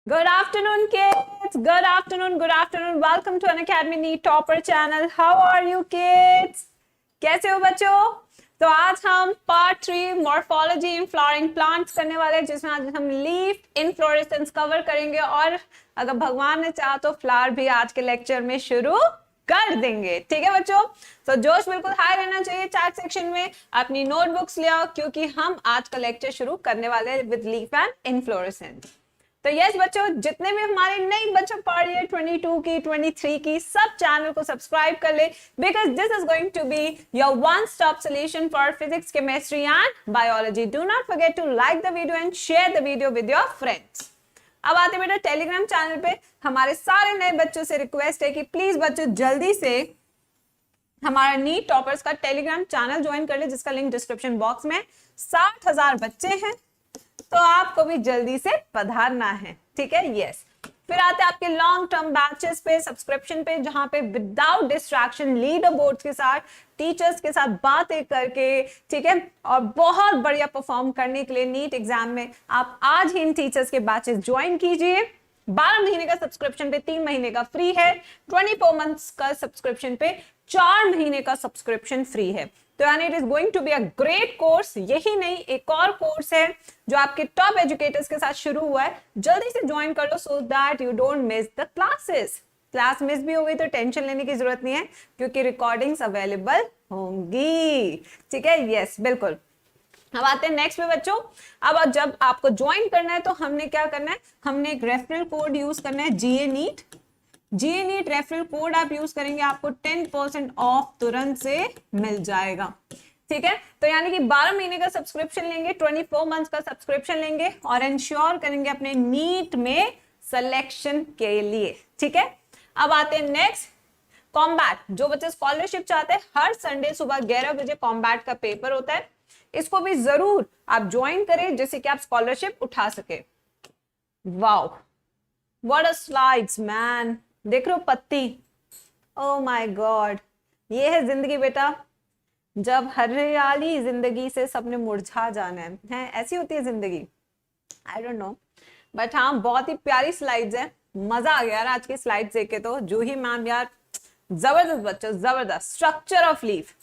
Good afternoon, kids. Good afternoon. Good afternoon. Welcome to Unacademy NEET Topper channel. How are you, kids? कैसे हो बच्चों? तो आज हम part 3 morphology in flowering plants करने वाले हैं, जिसमें आज हम लीफ इनफ्लोरेसेंस कवर करेंगे और अगर भगवान ने चाहा तो फ्लावर भी आज के लेक्चर में शुरू कर देंगे। ठीक है बच्चों? तो जोश बिल्कुल हाई रहना चाहिए। चैट सेक्शन में अपनी नोटबुक्स ले आओ, क्योंकि हम आज का लेक्चर शुरू करने वाले हैं विद लीफ एंड इनफ्लोरेसेंस। तो यस बच्चों, जितने भी हमारे नए बच्चों पढ़ रही है 22 की 23 की, सब चैनल को सब्सक्राइब कर ले, because this is going to be your one stop solution for physics, chemistry and biology. Do not forget to like the video and share the video with your friends. अब आते बेटा Telegram channel पे। हमारे सारे नए बच्चों से request है कि प्लीज बच्चों जल्दी से हमारा नीट टॉपर्स का टेलीग्राम चैनल ज्वाइन कर ले, जिसका लिंक डिस्क्रिप्शन बॉक्स में। 60,000 बच्चे हैं, तो आपको भी जल्दी से पधारना है। ठीक है, यस। फिर आते हैं आपके लॉन्ग टर्म बैचेस पे, सब्सक्रिप्शन पे, जहां पे विदाउट डिस्ट्रैक्शन लीडर बोर्ड के साथ, टीचर्स के साथ बातें करके, ठीक है, और बहुत बढ़िया परफॉर्म करने के लिए नीट एग्जाम में आप आज ही इन टीचर्स के बैचेस ज्वाइन कीजिए। 12 महीने का सब्सक्रिप्शन पे 3 महीने का फ्री है, 24 मंथ्स का सब्सक्रिप्शन पे 4 महीने का सब्सक्रिप्शन फ्री है। तो यानी it is going to be a great course. यही नहीं, एक और कोर्स है जो आपके टॉप एजुकेटर्स के साथ शुरू हुआ है, जल्दी से ज्वाइन कर लो so that you don't miss the classes. Class miss भी हो गई तो टेंशन लेने की जरूरत नहीं है, क्योंकि रिकॉर्डिंग्स अवेलेबल होंगी। ठीक है, यस बिल्कुल। अब आते हैं नेक्स्ट पे बच्चों। अब जब आपको ज्वाइन करना है तो हमने क्या करना है, हमने एक रेफरल कोड यूज करना है, जीए नीट रेफरल कोड आप यूज करेंगे, आपको 10% ऑफ तुरंत से मिल जाएगा। ठीक है, तो यानी कि 12 महीने का सब्सक्रिप्शन लेंगे, 24 मंथ्स का सब्सक्रिप्शन लेंगे और इंश्योर करेंगे अपने नीट में सिलेक्शन के लिए। ठीक है, अब आते हैं नेक्स्ट, कॉम्बैट। जो बच्चे स्कॉलरशिप चाहते हैं, हर संडे सुबह 11 बजे कॉम्बैट का पेपर होता है, इसको भी जरूर आप ज्वाइन करें, जिससे कि आप स्कॉलरशिप उठा सके। Wow, what a slides man, देख रहे हो पत्ती, ओ माय गॉड। ये है जिंदगी बेटा, जब हरियाली जिंदगी से सबने मुरझा जाना है, ऐसी होती है जिंदगी। आई डोंट नो, बट हाँ बहुत ही प्यारी स्लाइड्स है। मजा आ गया यार आज की स्लाइड्स देख के। तो जूही मैम यार जबरदस्त बच्चों, जबरदस्त। स्ट्रक्चर ऑफ लीफ,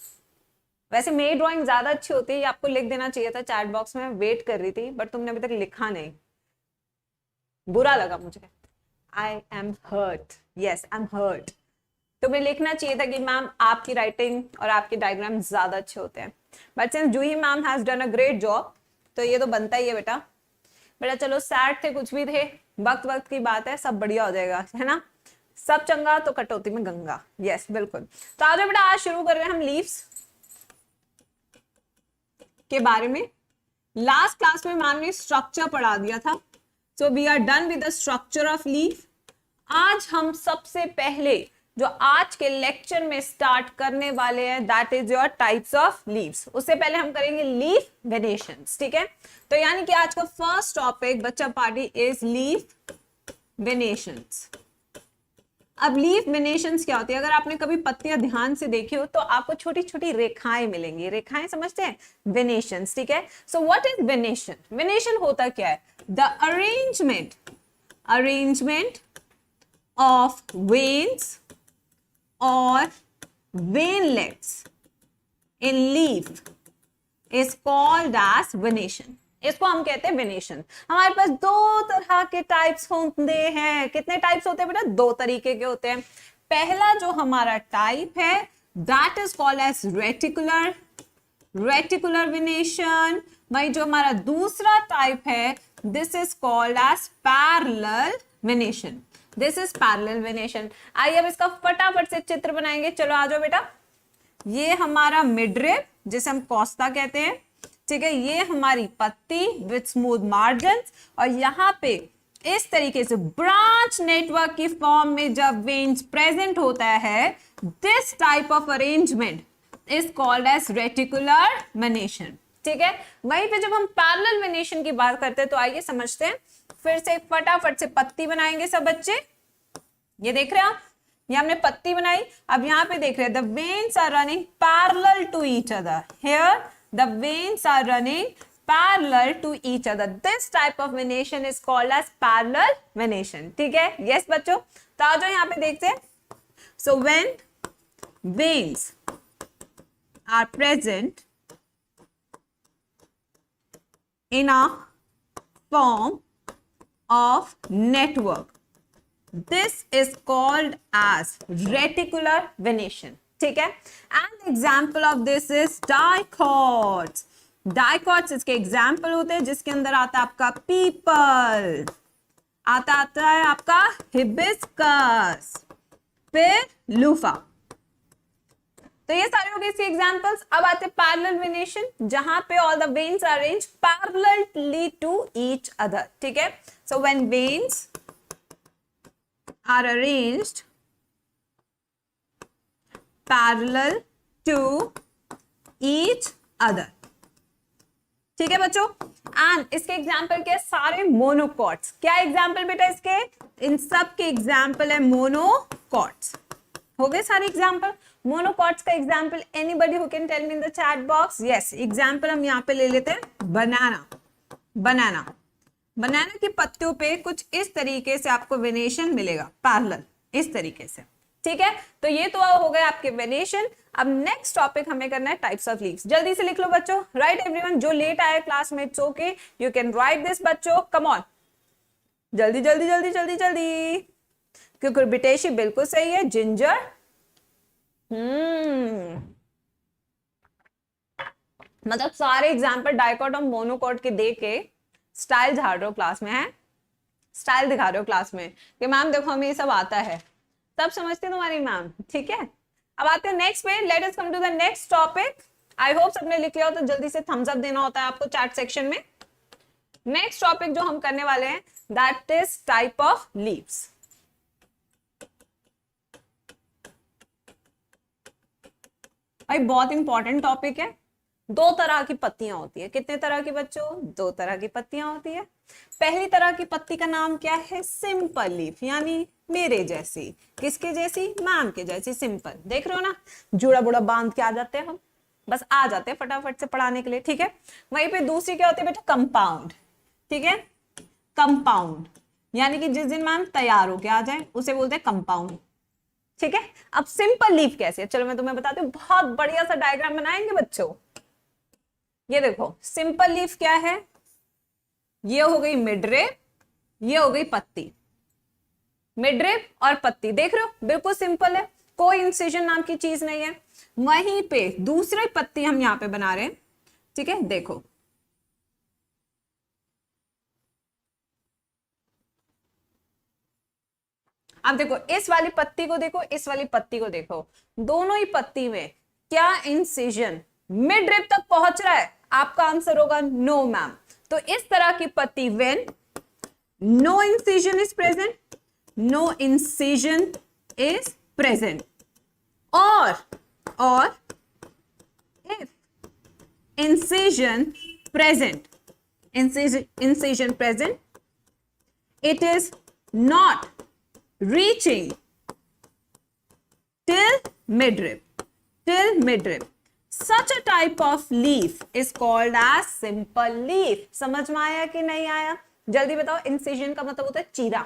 वैसे मेरी ड्राइंग ज्यादा अच्छी होती है, आपको लिख देना चाहिए था चैट बॉक्स में, वेट कर रही थी, बट तुमने अभी तक लिखा नहीं, बुरा लगा मुझे। I am hurt, yes I am hurt. तुम्हें लिखना चाहिए था कि मैम आपकी राइटिंग और आपके डायग्राम ज्यादा अच्छे होते हैं, but since Juhi ma'am has done a great job, तो ये तो बनता ही है बेटा। बेटा चलो, सैड थे कुछ भी थे, वक्त वक्त की बात है, सब बढ़िया हो जाएगा, है ना। सब चंगा तो कटौती में गंगा। यस बिल्कुल। तो आज बेटा आज शुरू कर रहे हैं हम लीव्स के बारे में। लास्ट क्लास में मैम ने स्ट्रक्चर पढ़ा दिया था, so we are done with the structure of leaf. आज हम सबसे पहले जो आज के लेक्चर में स्टार्ट करने वाले हैं, that is your types of leaves. उससे पहले हम करेंगे लीफ वेनेशंस। ठीक है, तो यानी कि आज का फर्स्ट टॉपिक बच्चा पार्टी इज लीफ वेनेशंस। अब लीफ वेनेशंस क्या होती है, अगर आपने कभी पत्तियां ध्यान से देखी हो तो आपको छोटी छोटी रेखाएं मिलेंगी। रेखाएं समझते हैं, वेनेशंस। ठीक है, so what is venation? Venation होता क्या है? द अरेंजमेंट ऑफ वेन्स और veinlets in leaf is called as venation. इसको हम कहते हैं वेनेशन। हमारे पास 2 तरह के टाइप्स होते हैं। कितने टाइप्स होते हैं बेटा? 2 तरीके के होते हैं। पहला जो हमारा टाइप है that is called as reticular venation. वही जो हमारा दूसरा टाइप है this is called as parallel venation. This is parallel venation. आइए अब इसका फटाफट से चित्र बनाएंगे। चलो आ जाओ बेटा। ये हमारा मिडरिब, जिसे हम कोस्टा कहते हैं। ठीक है, ये हमारी पत्ती विथ स्मूथ मार्जिन, और यहाँ पे इस तरीके से ब्रांच नेटवर्क की फॉर्म में जब वेन्स प्रेजेंट होता है, this type of arrangement is called as reticular venation. ठीक है, वहीं पे जब हम पैरेलल वेनेशन की बात करते हैं तो आइए समझते हैं। फिर से फटाफट से पत्ती बनाएंगे सब बच्चे। ये देख रहे हैं आप, ये हमने पत्ती बनाई। अब यहाँ पे देख रहे हैं the veins are running parallel to each other. Here the veins are running parallel to each other. This type of venation is called as parallel venation. ठीक है? Yes बच्चों, तो आ जाओ यहाँ पे देखते हैं. So when veins are present in a form of network, this is called as reticular venation. ठीक है? And example of this is dicots. Dicots इसके एग्जाम्पल होते हैं जिसके अंदर आता है आपका पीपल, आता है आपका हिबिस्कस, फिर लूफा. तो ये सारे हो गए इसके एग्जाम्पल्स. अब आते हैं पैरेलल वेनेशन, जहां पे all the veins are arranged parallelly to each other. ठीक है? So when veins are arranged parallel to each other. ठीक है बच्चों? एंड इसके एग्जाम्पल क्या है? सारे मोनोकॉट्स. क्या एग्जाम्पल बेटा इसके? इन सब के एग्जाम्पल है मोनोकॉट्स. हो गए सारे एग्जाम्पल. मोनोकॉट्स का example anybody who can tell me in the chat box. Yes, example हम यहाँ पे ले लेते हैं बनाना. बनाना की पत्तियों पे कुछ इस तरीके से आपको वेनेशन मिलेगा, पैरेलल इस तरीके से. ठीक है? तो ये तो हो गए आपके वेनेशन. अब नेक्स्ट टॉपिक हमें करना है टाइप्स ऑफ लीव्स. जल्दी से लिख लो बच्चों. राइट एवरीवन, जो लेट आए क्लास में it's okay, you can write this बच्चों. कम ऑन, जल्दी जल्दी जल्दी जल्दी जल्दी. क्योंकि बिटेशी बिल्कुल सही है. जिंजर, मतलब सारे एग्जाम्पल डाइकॉट और मोनोकॉट के दे के स्टाइल झाड़ रहे हो क्लास में. है स्टाइल दिखा रहे हो क्लास में कि मैम देखो हमें ये सब आता है, सब समझते तुम्हारी मैम. ठीक है? अब आते हैं नेक्स्ट पे. Let us come to the next topic. I hope सबने लिख लिया हो, तो जल्दी से थम्स अप देना होता है आपको चैट सेक्शन में. नेक्स्ट टॉपिक जो हम करने वाले हैं that is type of leaves. भाई बहुत इंपॉर्टेंट टॉपिक है. 2 तरह की पत्तियां होती है. कितने तरह की बच्चों? 2 तरह की पत्तियां होती है. पहली तरह की पत्ती का नाम क्या है? सिंपल लीफ, यानी मेरे जैसी. किसके जैसी? मैम के जैसी. सिंपल. देख रहे हो ना, जुड़ा बुड़ा बांध के आ जाते हैं हम, बस आ जाते हैं फटाफट से पढ़ाने के लिए. ठीक है? वहीं पे दूसरी क्या होती है बेटा? कंपाउंड. ठीक है? कंपाउंड यानी कि जिस दिन मैम तैयार होके आ जाए उसे बोलते हैं कंपाउंड. ठीक है? अब सिंपल लीफ कैसे है, चलो मैं तुम्हें बताती हूँ. बहुत बढ़िया सा डायग्राम बनाएंगे बच्चों. ये देखो सिंपल लीफ क्या है? ये हो गई मिडरिप, ये हो गई पत्ती. मिडरिप और पत्ती देख रहे हो, बिल्कुल सिंपल है, कोई इंसिजन नाम की चीज नहीं है. वहीं पे दूसरी पत्ती हम यहां पे बना रहे हैं. ठीक है? देखो अब देखो इस वाली पत्ती को देखो, इस वाली पत्ती को देखो, दोनों ही पत्ती में क्या इंसिजन मिडरिप तक पहुंच रहा है? आपका आंसर होगा नो मैम. तो इस तरह की पत्ती when no incision is present, no incision is present, और if incision present, incision present, it is not reaching till midrib. Such a type of leaf is called as simple leaf. समझ में आया कि नहीं आया? जल्दी बताओ. incision का मतलब होता है चीरा.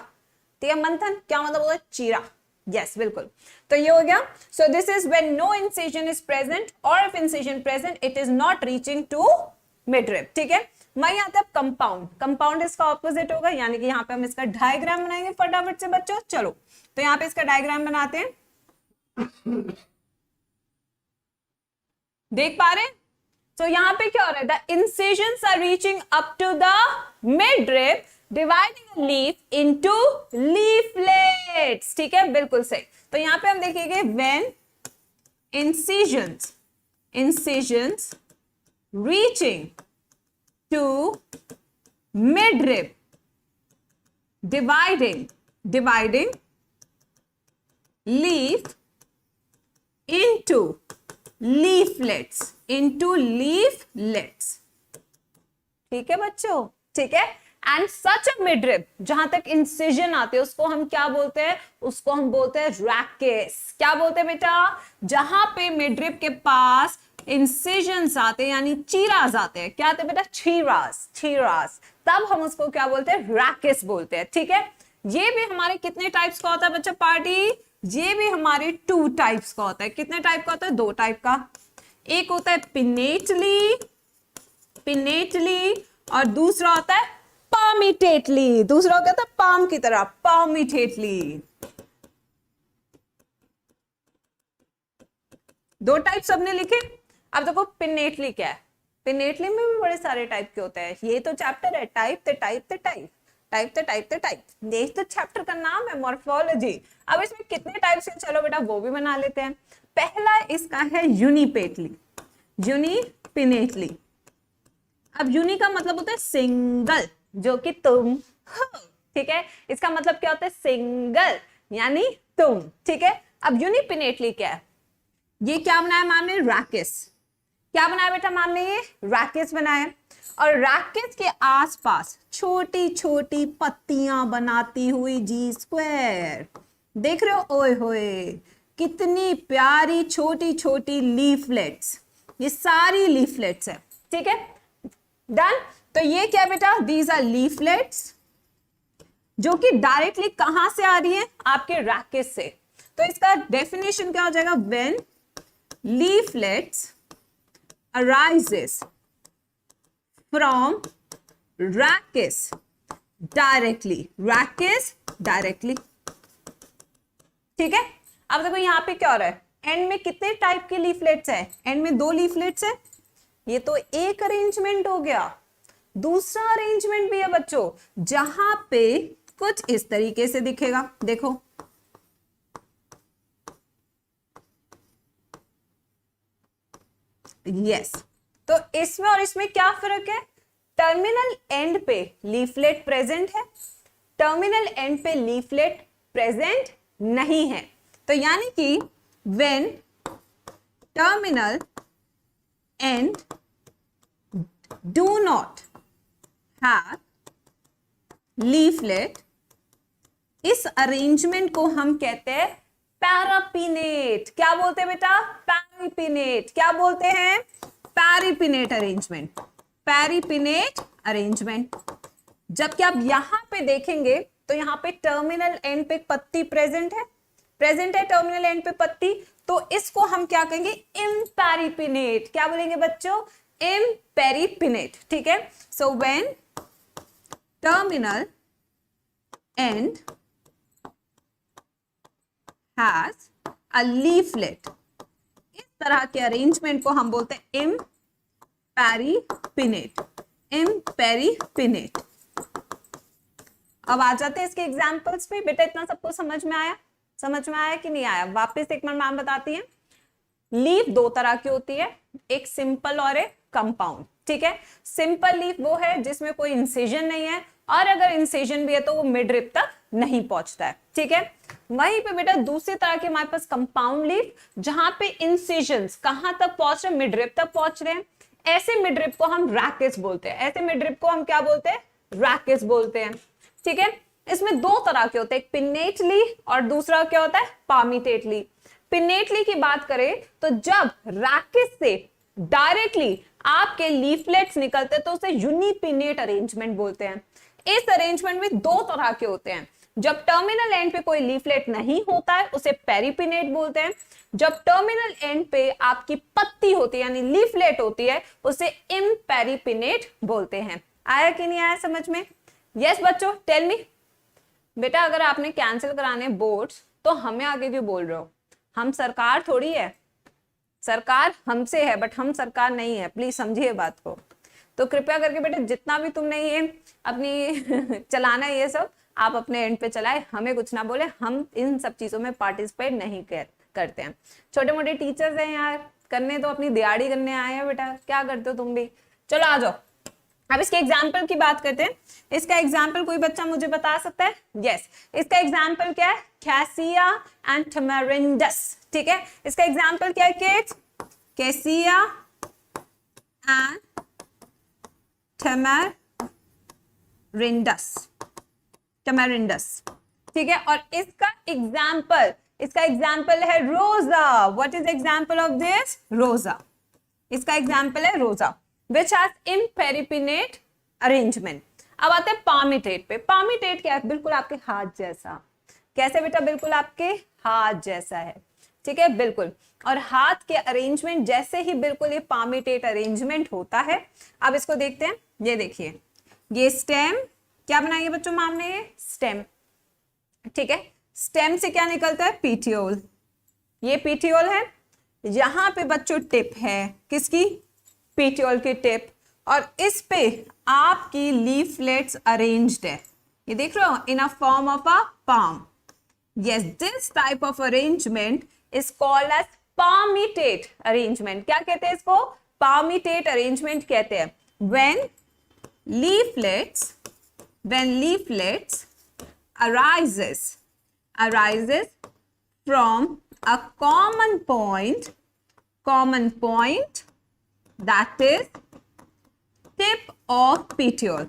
ठीक है? मंथन क्या मतलब होता है? चीरा. Yes, बिल्कुल. तो ये हो गया. So this is when no incision is present, or if incision present, it is not reaching to midrib. ठीक है? वहीं आता है कंपाउंड. कंपाउंड इसका ऑपोजिट होगा, यानी कि यहाँ पे हम इसका डायग्राम बनाएंगे फटाफट से बच्चों. चलो तो यहाँ पे इसका डायग्राम बनाते हैं. देख पा रहे हैं? तो यहाँ पे क्या हो रहा है? The incisions are reaching up to the midrib, dividing leaf into leaflets. ठीक है? बिल्कुल सही. तो यहाँ पे हम देखेंगे when incisions reaching to midrib, dividing leaf into leaflets. ठीक है बच्चों? ठीक है? एंड सच अ मिडरिब, जहां तक इंसिजन आते हैं उसको हम क्या बोलते हैं? उसको हम बोलते हैं रैकेस. क्या बोलते हैं बेटा? जहां पे मिडरिब के पास इंसिजन्स आते हैं यानी चीरास आते हैं, क्या आते हैं बेटा? चीरास, चीरास, तब हम उसको क्या बोलते हैं? रैकेस बोलते हैं। ठीक है, ये भी हमारे कितने टाइप्स का होता है बच्चा पार्टी? ये भी हमारे 2 टाइप्स का होता है। कितने टाइप का होता है? 2 टाइप का। एक होता है पिनेटली, पिनेटली, और दूसरा होता है पामिटेटली। दूसरा क्या होता है? पाम की तरह, पामिटेटली। 2 टाइप सबने लिखे। अब देखो पिनेटली क्या है? पिनेटली में भी बड़े सारे टाइप के होते हैं। ये तो चैप्टर है टाइप ते टाइप ते टाइप, टाइप ते टाइप ते टाइप। ये तो चैप्टर का नाम है मॉर्फोलॉजी। अब इसमें कितने टाइप्स हैं, चलो बेटा वो भी बना लेते हैं। पहला इसका है यूनिपेटली, यूनिपिनेटली। अब यूनि का मतलब होता है सिंगल, जो कि तुम हो। ठीक है, इसका मतलब क्या होता है? सिंगल यानी तुम। ठीक है, अब यूनिपिनेटली क्या है? ये क्या बनाया मैम ने? रैकेस। क्या बनाया बेटा मैम ने? ये रैकेस बनाया। और रैकेस के आसपास छोटी छोटी पत्तियां बनाती हुई जी स्क्वायर। देख रहे हो? ओए होए, कितनी प्यारी छोटी छोटी लीफलेट्स। ये सारी लीफलेट्स है। ठीक है, डन। तो ये क्या बेटा? दीज आर लीफलेट्स, जो कि डायरेक्टली कहां से आ रही है? आपके रैकेस से। तो इसका डेफिनेशन क्या हो जाएगा? When leaflets arises from rachis directly, rachis directly। ठीक है, अब देखो यहां पे क्या हो रहा है? एंड में कितने टाइप के लीफलेट्स है? एंड में 2 लीफलेट्स है। ये तो एक अरेंजमेंट हो गया। दूसरा अरेंजमेंट भी है बच्चों, जहां पे कुछ इस तरीके से दिखेगा। देखो, यस। तो इसमें और इसमें क्या फर्क है? टर्मिनल एंड पे लीफलेट प्रेजेंट है, टर्मिनल एंड पे लीफलेट प्रेजेंट नहीं है। तो यानी कि when terminal and do not have leaflet, इस अरेंजमेंट को हम कहते हैं पैरापिनेट। क्या बोलते हैं बेटा? पैरापिनेट। क्या बोलते हैं? पैरापिनेट अरेंजमेंट, पैरापिनेट अरेंजमेंट। जबकि आप यहां पे देखेंगे तो यहां पे टर्मिनल एंड पे पत्ती प्रेजेंट है, प्रेजेंट है टर्मिनल एंड पे पत्ती। तो इसको हम क्या कहेंगे? इम्पेरिपिनेट। क्या बोलेंगे बच्चों? इम्पेरिपिनेट। ठीक है, so when terminal and has a leaflet, इस तरह के अरेंजमेंट को हम बोलते हैं इम्पेरिपिनेट, इम्पेरिपिनेट। अब आ जाते हैं इसके एग्जांपल्स पे। बेटा इतना सबको समझ में आया? समझ में आया कि नहीं आया? वापस एक बार मैम बताती है। लीफ 2 तरह की होती है, एक सिंपल और एक कंपाउंड। ठीक है, सिंपल लीफ वो है जिसमें कोई इंसिजन नहीं है, और अगर इंसिजन भी है तो वो मिड रिब तक नहीं पहुंचता है। ठीक है, वहीं पे बेटा दूसरी तरह के हमारे पास कंपाउंड लीफ, जहां पे इंसिजन्स कहां तक पहुंच रहे हैं? मिड रिब तक पहुंच रहे हैं। ऐसे मिड रिब को हम रैकेस बोलते हैं, ऐसे मिड रिब को हम क्या बोलते हैं? रैकेस बोलते हैं। ठीक है, इसमें 2 तरह के होते हैं, एक पिनेटली और दूसरा क्या होता है? पामिटेटली। पिनेटली की बात करें तो जब रैकेस से डायरेक्टली आपके लीफलेट्स निकलते हैं तो उसे यूनिपिनेट अरेंजमेंट बोलते हैं। इस अरेंजमेंट में 2 तरह के होते हैं। जब टर्मिनल एंड पे कोई लीफलेट नहीं होता है उसे पेरिपिनेट बोलते हैं। जब टर्मिनल एंड पे आपकी पत्ती होती है यानी लीफलेट होती है उसे इम्पेरिपिनेट बोलते हैं। आया कि नहीं आया समझ में? यस बच्चों, टेल मी। बेटा अगर आपने कैंसिल कराने बोर्ड्स तो हमें आगे क्यों बोल रहे हो? हम सरकार थोड़ी है, सरकार हमसे है बट हम सरकार नहीं है। प्लीज समझिए बात को। तो कृपया करके बेटा जितना भी तुमने ये अपनी चलाना है ये सब आप अपने एंड पे चलाए, हमें कुछ ना बोले। हम इन सब चीजों में पार्टिसिपेट नहीं करते हैं। छोटे मोटे टीचर्स हैं यार, करने तो अपनी दिहाड़ी करने आए हैं बेटा, क्या करते हो तुम भी? चलो आ जाओ। अब इसके एग्जाम्पल की बात करते हैं। इसका एग्जाम्पल कोई बच्चा मुझे बता सकता है? यस, इसका एग्जाम्पल क्या है? Cassia and tamarindus. ठीक है, इसका एग्जाम्पल क्या है kids? Cassia and tamarindus, tamarindus. ठीक है, और इसका एग्जाम्पल है rosa. What is example of this? Rosa. इसका एग्जाम्पल है रोजा, विच हैज इम्पेरिपिनेट अरेंजमेंट। अब आते हैं पामिटेट पे। पामिटेट क्या है? बिल्कुल आपके हाथ जैसा। कैसे बेटा? बिल्कुल आपके हाथ जैसा है, ठीक है, बिल्कुल। और हाथ के अरेंजमेंट जैसे ही बिल्कुल ये पामिटेट अरेंजमेंट होता है। अब इसको देखते हैं, ये देखिए, ये स्टेम क्या बनाएंगे बच्चों मैम ने? ये स्टेम, ठीक है। स्टेम से क्या निकलता है? पीटियोल। ये पीटियोल है, यहां पे बच्चों टिप है, किसकी? पीटियोल की टिप, और इस पे आपकी लीफलेट्स अरेंज्ड है, ये देख रहे हो, in a form of a palm. Yes, this type of arrangement is called as palmate arrangement. क्या कहते हैं इसको? पामिटेट अरेंजमेंट कहते हैं। When leaflets arises from a common point that is tip of petiole,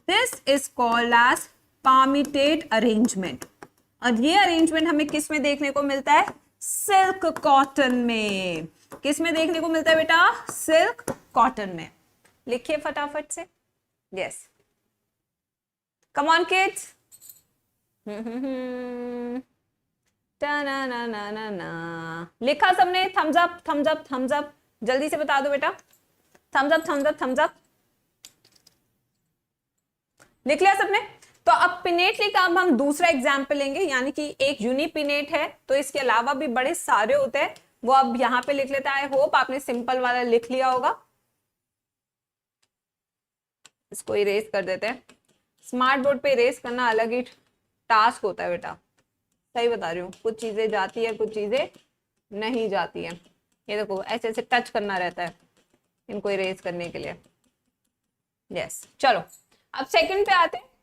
this is called as palmitate arrangement। और ये arrangement हमें किस में देखने को मिलता है? सिल्क कॉटन में। किस में देखने को मिलता है बेटा? सिल्क कॉटन में। लिखिए फटाफट से। Yes, come on kids. लिखा सबने? Thumbs up, thumbs up, thumbs up, जल्दी से बता दो बेटा। Thumbs up, thumbs up, thumbs up. लिख लिया सबने? तो अब पिनेटली का अब हम दूसरा एग्जाम्पल लेंगे, यानी कि एक यूनिपिनेट है, तो इसके अलावा भी बड़े सारे होते हैं, वो अब यहां पे लिख लेता है। आई होप आपने सिंपल वाला लिख लिया होगा। इसको इरेज कर देते हैं। स्मार्ट बोर्ड पे इरेज करना अलग ही टास्क होता है बेटा, सही बता रही हूँ। कुछ चीजें जाती है, कुछ चीजें नहीं जाती है। ये देखो, ऐसे ऐसे टच करना रहता है इनको इरेज करने के लिए। यस, चलो अब सेकंड पे आते हैं।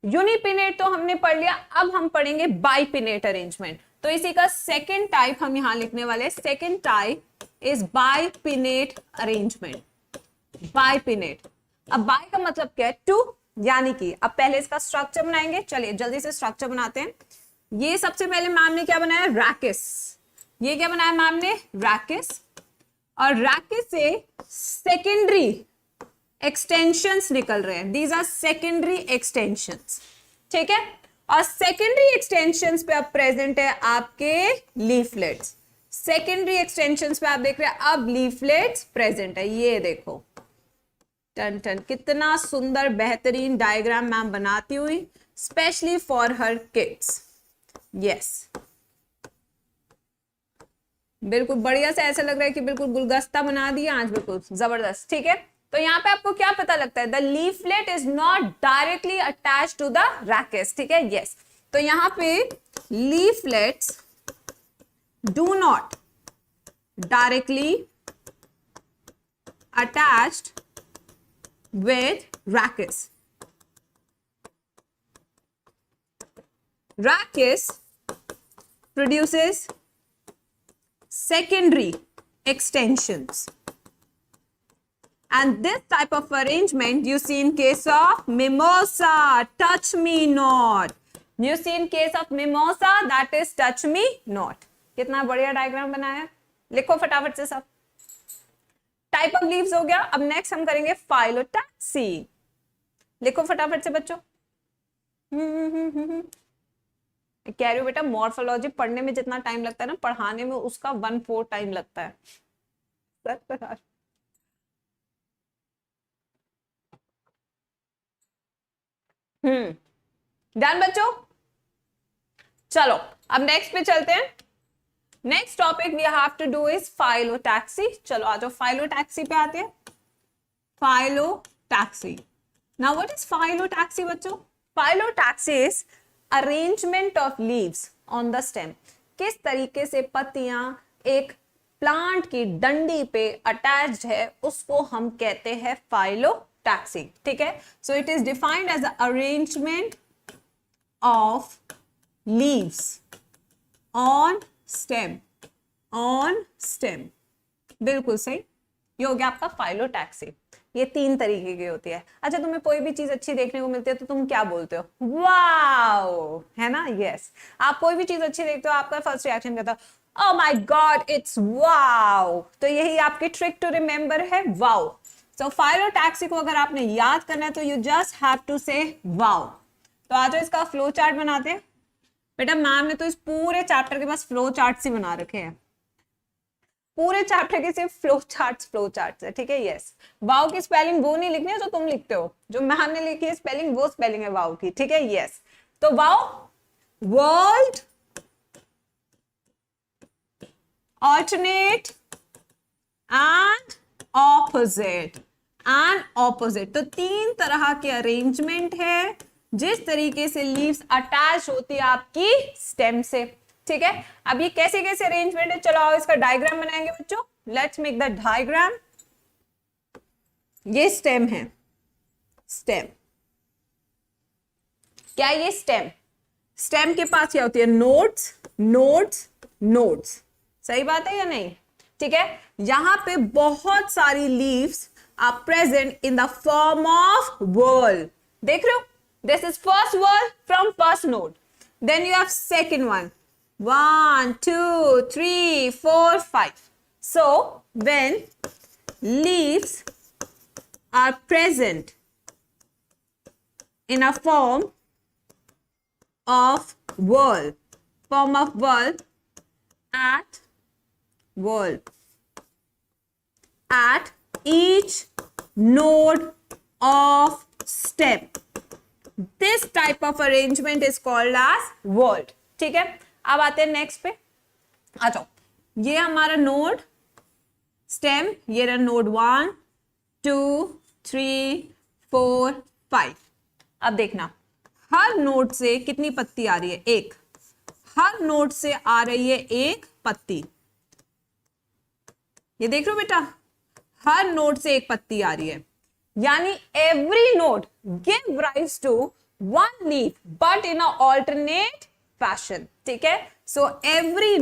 यूनिपिनेट तो हमने पढ़ लिया, अब हम पढ़ेंगे बाइपिनेट अरेंजमेंट। तो इसी का सेकंड टाइप हम यहां लिखने वाले हैं। Second type is bipinnate arrangement. Bipinnate, अब बाय का मतलब क्या है? टू, यानी कि अब पहले इसका स्ट्रक्चर बनाएंगे। चलिए जल्दी से स्ट्रक्चर बनाते हैं। ये सबसे पहले मैम ने क्या बनाया? रैकिस। ये क्या बनाया मैम ने? रैकिस। और रैकिस से सेकेंडरी एक्सटेंशंस निकल रहे हैं। दीज आर सेकेंडरी एक्सटेंशंस, ठीक है। और सेकेंडरी एक्सटेंशंस पे अब प्रेजेंट है आपके लीफलेट्स। सेकेंडरी एक्सटेंशंस पे आप देख रहे हैं अब लीफलेट्स प्रेजेंट है। ये देखो, टन टन, कितना सुंदर बेहतरीन डायग्राम मैम बनाती हुई, specially for her kids. Yes, बिल्कुल बढ़िया से ऐसा लग रहा है कि बिल्कुल गुलदस्ता बना दिया आज, बिल्कुल जबरदस्त, ठीक है। तो यहाँ पे आपको क्या पता लगता है? The leaflet is not directly attach to the rachis, ठीक है। यस, तो यहाँ पे leaflets do not directly attached with rachis. Rachis produces secondary extensions, and this type of arrangement you see in case of mimosa. Touch me not. You see in case of mimosa, that is touch me not. कितना बढ़िया diagram बनाया। लिखो फटाफट से सब। Type of leaves हो गया। अब नेक्स्ट हम करेंगे फाइलोटैक्सी। लिखो फटाफट से बच्चों। कह रही हूँ बेटा, मॉर्फोलॉजी पढ़ने में जितना टाइम लगता है ना, पढ़ाने में उसका 1/4 टाइम लगता है। डन बच्चों? चलो अब नेक्स्ट पे चलते हैं। Next topic we have to do is phyllotaxy. चलो आ जाओ, फाइलोटैक्सी पे आते हैं। Phyllotaxy, now what is phyllotaxy बच्चों? Phyllotaxy is arrangement of leaves on the stem. किस तरीके से पत्तियां एक प्लांट की डंडी पे अटैच्ड है, उसको हम कहते हैं फाइलोटैक्सी, ठीक है। So it is defined as arrangement of leaves on stem, on stem, बिल्कुल सही। ये हो गया आपका फाइलोटैक्सी। ये 3 तरीके की होती है। अच्छा, तुम्हें कोई भी चीज अच्छी देखने को मिलती है तो तुम क्या बोलते हो? वाओ, है ना? यस, आप कोई भी चीज अच्छी देखते हो, आपका फर्स्ट रिएक्शन क्या था? Oh my God, it's wow. तो यही आपकी ट्रिक टू रिमेंबर है, wow. So फायर और टैक्सी को अगर आपने याद करना है तो यू जस्ट हैव टू से wow. तो आज इसका फ्लो चार्ट बनाते हैं. बेटा मैम ने तो इस पूरे चैप्टर के पास फ्लो चार्ट ही बना रखे हैं. पूरे चैप्टर के सिर्फ फ्लो चार्ट्स है. ठीक है, यस. वाव की स्पेलिंग वो नहीं लिखनी है जो तुम लिखते हो, जो मैम ने लिखी है स्पेलिंग वो स्पेलिंग है वाव की. ठीक है, यस. तो वाव वर्ल्ड, ऑल्टरनेट एंड ऑपोजिट. तो तीन तरह के अरेंजमेंट है जिस तरीके से लीव्स अटैच होती है आपकी स्टेम से. ठीक है, अब ये कैसे कैसे अरेंजमेंट है, चलो आओ इसका डायग्राम बनाएंगे बच्चों. Let's make the diagram. ये स्टेम है, स्टेम. क्या ये स्टेम? स्टेम के पास क्या होती है? Nodes, nodes, nodes. सही बात है या नहीं? ठीक है, यहां पे बहुत सारी leaves are present in the form of whorl. देख रहे हो, this is first whorl from first node. Then you have second one. 1, 2, 3, 4, 5. So when leaves are present in a form of whorl, at each node of stem, this type of arrangement is called as whorl. ठीक है, अब आते हैं next पे. आ जाओ, ये हमारा node stem, ये रहा नोड 1, 2, 3, 4, 5. अब देखना, हर नोड से कितनी पत्ती आ रही है? एक. हर नोड से आ रही है एक पत्ती. ये देख लो बेटा, हर नोड से एक पत्ती आ रही है. यानी every node give rise to one leaf but in a alternate fashion. ठीक है, सो every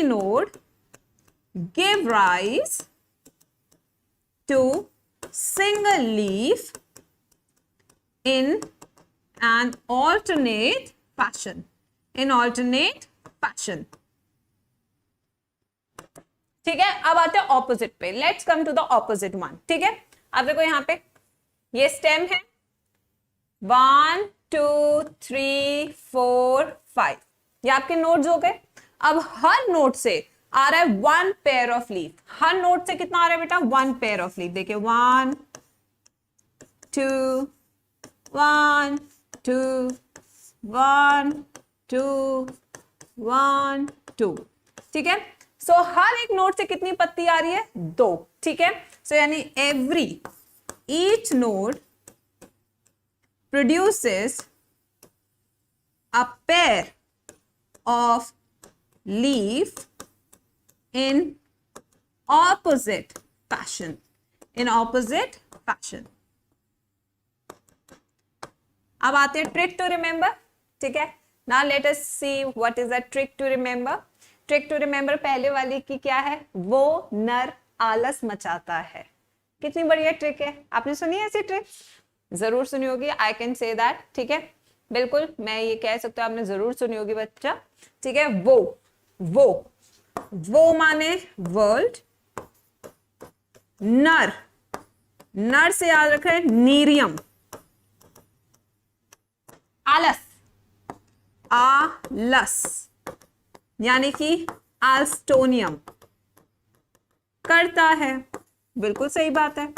node give rise to single leaf in an alternate fashion. ठीक है, अब आते हैं ऑपोजिट पे. Let's come to the opposite one. ठीक है, अब देखो यहां पे ये स्टेम है. 1, 2, 3, 4, 5. ये आपके नोड्स हो गए. अब हर नोड से आ रहा है one pair of leaf. Her node से कितना आ रहा है बेटा? One pair of leaf. देखिए 1, 2, 1, 2, 1, 2, 1, 2. ठीक है, सो हर एक नोड से कितनी पत्ती आ रही है? 2. ठीक है, सो यानी each node produces a pair of leaf in opposite fashion. अब आते हैं ट्रिक टू रिमेंबर. ठीक है, now let us see what is the trick to remember. Trick to remember पहले वाली की क्या है? वो नर आलस मचाता है. कितनी बढ़िया ट्रिक है. आपने सुनी है ऐसी ट्रिक? जरूर सुनी होगी. I can say that. ठीक है, बिल्कुल मैं ये कह सकता हूं आपने जरूर सुनी होगी बच्चा. ठीक है, वो माने वर्ल्ड. नर से याद रख रहे हैं नीरियम. आलस यानी कि आल्स्टोनियम करता है. बिल्कुल सही बात है,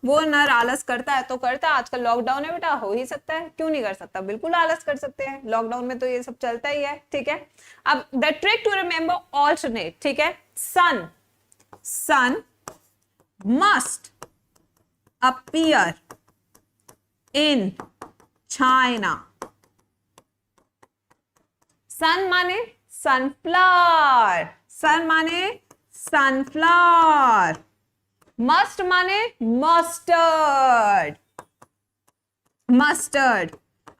वो नर आलस करता है तो करता है. आजकल लॉकडाउन है बेटा, हो ही सकता है, क्यों नहीं कर सकता? बिल्कुल आलस कर सकते हैं. लॉकडाउन में तो ये सब चलता ही है. ठीक है, अब the trick to remember alternate. ठीक है, sun must appear in China. Sun माने सनफ्लावर. मस्ट माने मस्टर्ड.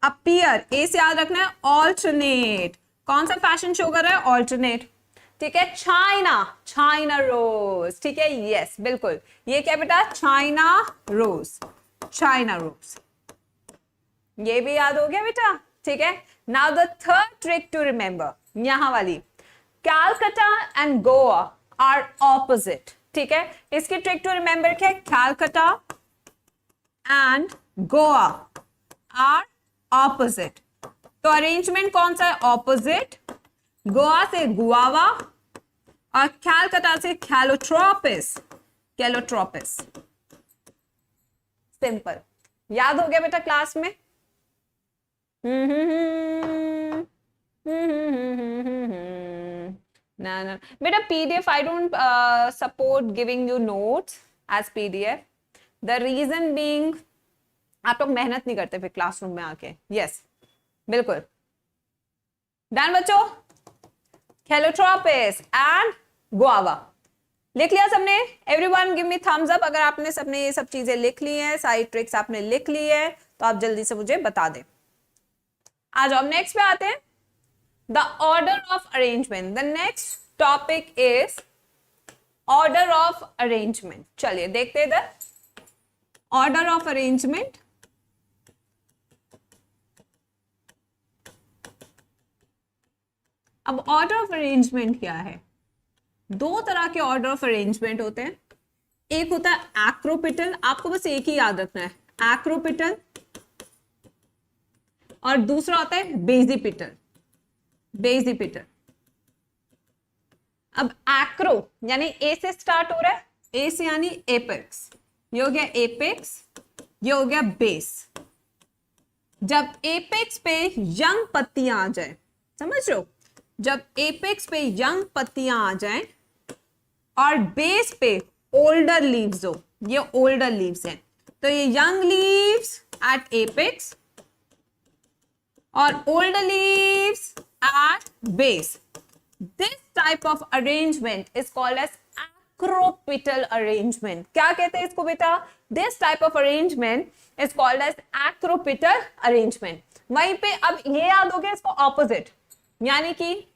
अपीयर ए से याद रखना है ऑल्टरनेट. कौन सा फैशन शो कर रहा है? ऑल्टरनेट. ठीक है, चाइना रोज. ठीक है, यस बिल्कुल. ये क्या बेटा? China rose. ये भी याद हो गया बेटा. ठीक है, now the third trick to remember. यहां वाली, Calcutta and Goa are opposite, ठीक है। इसकी ट्रिक टू रिमेंबर क्या है, Calcutta and Goa are opposite. तो अरेंजमेंट कौन सा है, ऑपोजिट। गोवा से गुआवा और कैलकाटा से कैलोट्रोपिस, कैलोट्रोपिस। सिंपल, याद हो गया बेटा क्लास में। ना ना बेटा, PDF I don't support giving you notes as PDF, the reason being आप लोग मेहनत नहीं करते फिर क्लासरूम में आके। यस बिल्कुल डन बच्चों, कैलोट्रोपिस एंड गुआवा लिख लिया सबने। Everyone give me thumbs up अगर आपने सबने ये सब चीजें लिख ली हैं, सारी ट्रिक्स आपने लिख ली है तो आप जल्दी से मुझे बता दें। आ जाओ नेक्स्ट पे आते हैं, the order of arrangement. The next topic is order of arrangement. चलिए देखते हैं इधर, ऑर्डर ऑफ अरेंजमेंट। अब ऑर्डर ऑफ अरेंजमेंट क्या है, दो तरह के ऑर्डर ऑफ अरेंजमेंट होते हैं। एक होता है एक्रोपिटल, आपको बस एक ही याद रखना है, एक्रोपिटल, और दूसरा होता है बेसिपिटल, बेसिपिटल। अब एक्रो यानी ए से स्टार्ट हो रहा है, ए से यानी एपेक्स, ये हो गया एपेक्स, ये हो गया बेस। जब एपेक्स पे यंग पत्तियां आ जाए, समझ लो, जब एपेक्स पे यंग पत्तियां आ जाएं और बेस पे ओल्डर लीव्स हो, ये ओल्डर लीव्स हैं, तो ये यंग लीव्स एट एपेक्स और older leaves at base. This type of arrangement is called as acropetal arrangement. क्या कहते हैं इसको बेटा, this type of arrangement is called as acropetal arrangement. वहीं पे अब ये याद हो गया इसको ऑपोजिट, यानी कि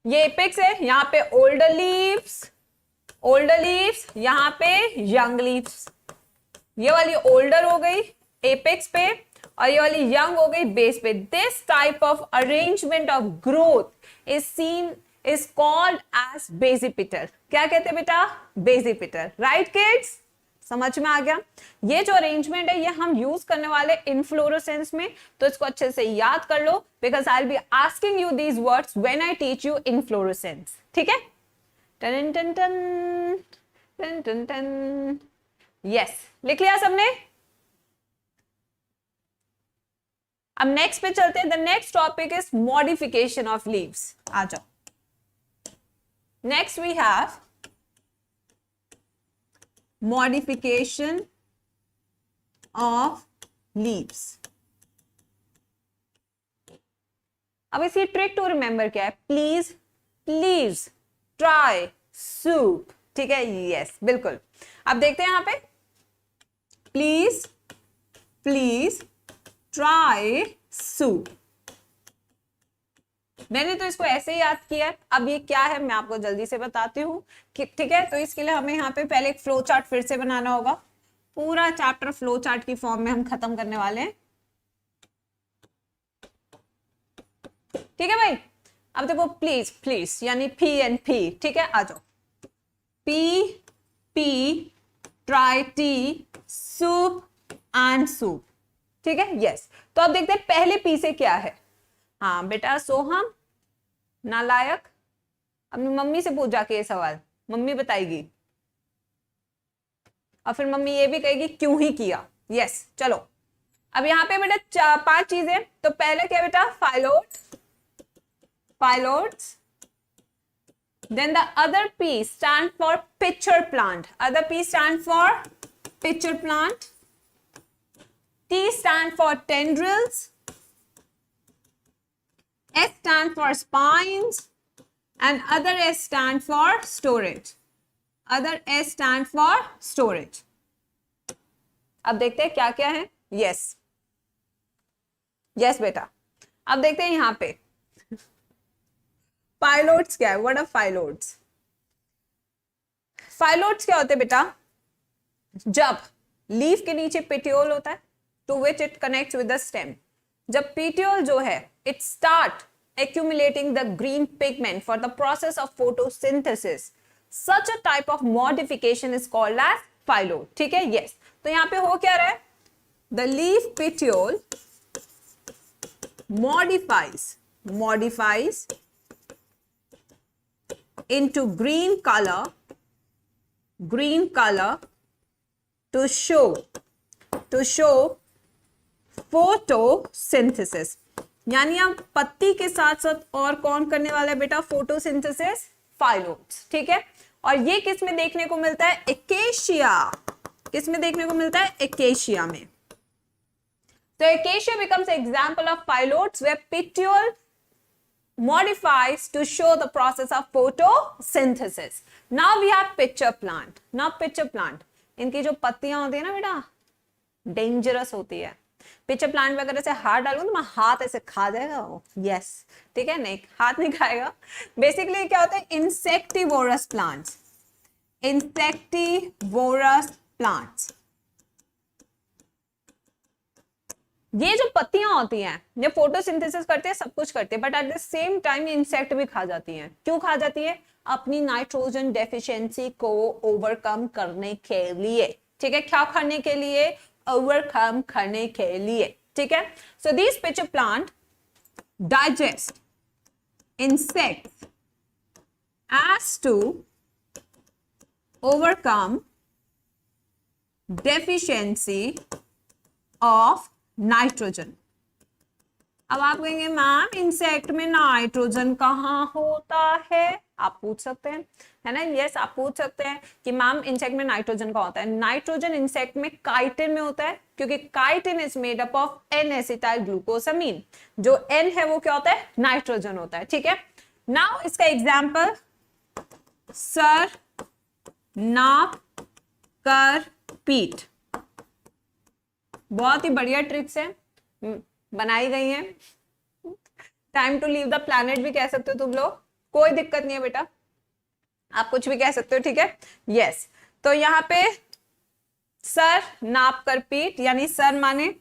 ये एपेक्स है, यहां पे ओल्डर लीव्स, ओल्डर लीव्स, यहां पे यंग लीव्स। ये वाली ओल्डर हो गई एपेक्स पे और ये वाली यंग हो गई बेस पे। This type of arrangement of growth is seen is called as basipetal. क्या कहते हैं बेटा, बेसिपिटल। राइट किड्स, समझ में आ गया। ये जो अरेंजमेंट है ये हम यूज करने वाले इनफ्लोरेसेंस में, तो इसको अच्छे से याद कर लो, because I will be asking you these words when I teach you inflorescence. ठीक है, टन टन टन टन टन टन। यस, लिख लिया सबने। अब नेक्स्ट पे चलते हैं। The next topic is modification of leaves. आ जाओ, next we have modification of leaves। अब इसकी ट्रिक टू रिमेंबर क्या है, प्लीज प्लीज ट्राई सूप। ठीक है, यस बिल्कुल। अब देखते हैं यहां पे, प्लीज प्लीज ट्राई सूप। मैंने तो इसको ऐसे ही याद किया है, अब ये क्या है मैं आपको जल्दी से बताती हूँ। ठीक है, तो इसके लिए हमें यहाँ पे पहले एक फ्लो चार्ट फिर से बनाना होगा। पूरा चैप्टर फ्लो चार्ट की फॉर्म में हम खत्म करने वाले हैं। ठीक है भाई, अब देखो प्लीज प्लीज यानी पी एंड पी। ठीक है, आ जाओ, P P try T soup and soup. ठीक है, यस। तो अब देखते हैं पहले पी से क्या है। हाँ बेटा सोहम नालायक, अपनी मम्मी से पूछ जाके ये सवाल, मम्मी बताएगी और फिर मम्मी ये भी कहेगी क्यों ही किया। यस, चलो अब यहाँ पे बेटा 5 चीजें। तो पहले क्या बेटा, phyllode, phyllodes. Then the other P stand for pitcher plant, other P stand for pitcher plant. T stand for tendrils, S stand for spines and other S stand for storage. Other S stand for storage. अब देखते हैं क्या क्या है। Yes, yes बेटा। अब देखते हैं यहाँ पे फाइलोट्स क्या है। What are फाइलोट्स? फाइलोट्स क्या होते हैं बेटा, जब लीफ के नीचे पेटियोल होता है to which it connects with the stem। जब पेटियोल जो है it start accumulating the green pigment for the process of photosynthesis. Such a type of modification is called as phyllodes. ठीक है, yes. तो यहाँ पे हो क्या रहा है? The leaf petiole modifies into green color to show photosynthesis. यानी अब पत्ती के साथ साथ और कौन करने वाला है बेटा? Photosynthesis, phyllodes. ठीक है, और ये किस में देखने को मिलता है? एकेशिया. किस में देखने को मिलता है? एकेशिया में. तो acacia becomes an example of phyllodes where petiole modifies to show the process of photosynthesis. Now we have pitcher plant. Now pitcher plant, इनकी जो पत्तियां होती है ना बेटा, डेंजरस होती है. पिक्चर प्लांट वगैरह से हाथ डालूं तो मैं हाथ ऐसे खा जाएगा वो. यस, ठीक है, नहीं हाथ नहीं खाएगा. बेसिकली क्या होता है? Insectivorous plants. इंसेक्टिवोरस प्लांट्स, ये जो पत्तियां होती हैं ये फोटोसिंथेसिस करते हैं, सब कुछ करते हैं, but at the same time insect भी खा जाती हैं. क्यों खा जाती है? अपनी नाइट्रोजन डेफिशिएंसी को ओवरकम करने के लिए. ठीक है, क्या करने के लिए? ओवरकम करने के लिए. ठीक है, so this pitcher plant digest insects as to overcome deficiency of nitrogen. अब आप कहेंगे मैम इंसेक्ट में नाइट्रोजन कहाँ होता है? आप पूछ सकते हैं, है ना. यस, आप पूछ सकते हैं कि मैम इंसेक्ट में नाइट्रोजन कहाँ होता है. नाइट्रोजन इंसेक्ट में काइटिन में होता है, क्योंकि chitin is made up of N acetyl glucosamine. जो एन है वो क्या होता है? नाइट्रोजन होता है. ठीक है, नाउ इसका एग्जाम्पल सर नाप कर पीट. बहुत ही बढ़िया ट्रिक्स है, बनाई गई हैं. Time to leave the planet भी कह सकते हो तुम लोग, कोई दिक्कत नहीं है बेटा, आप कुछ भी कह सकते हो. ठीक है, यस. तो यहाँ पे सर नाप कर पीट, यानी सर माने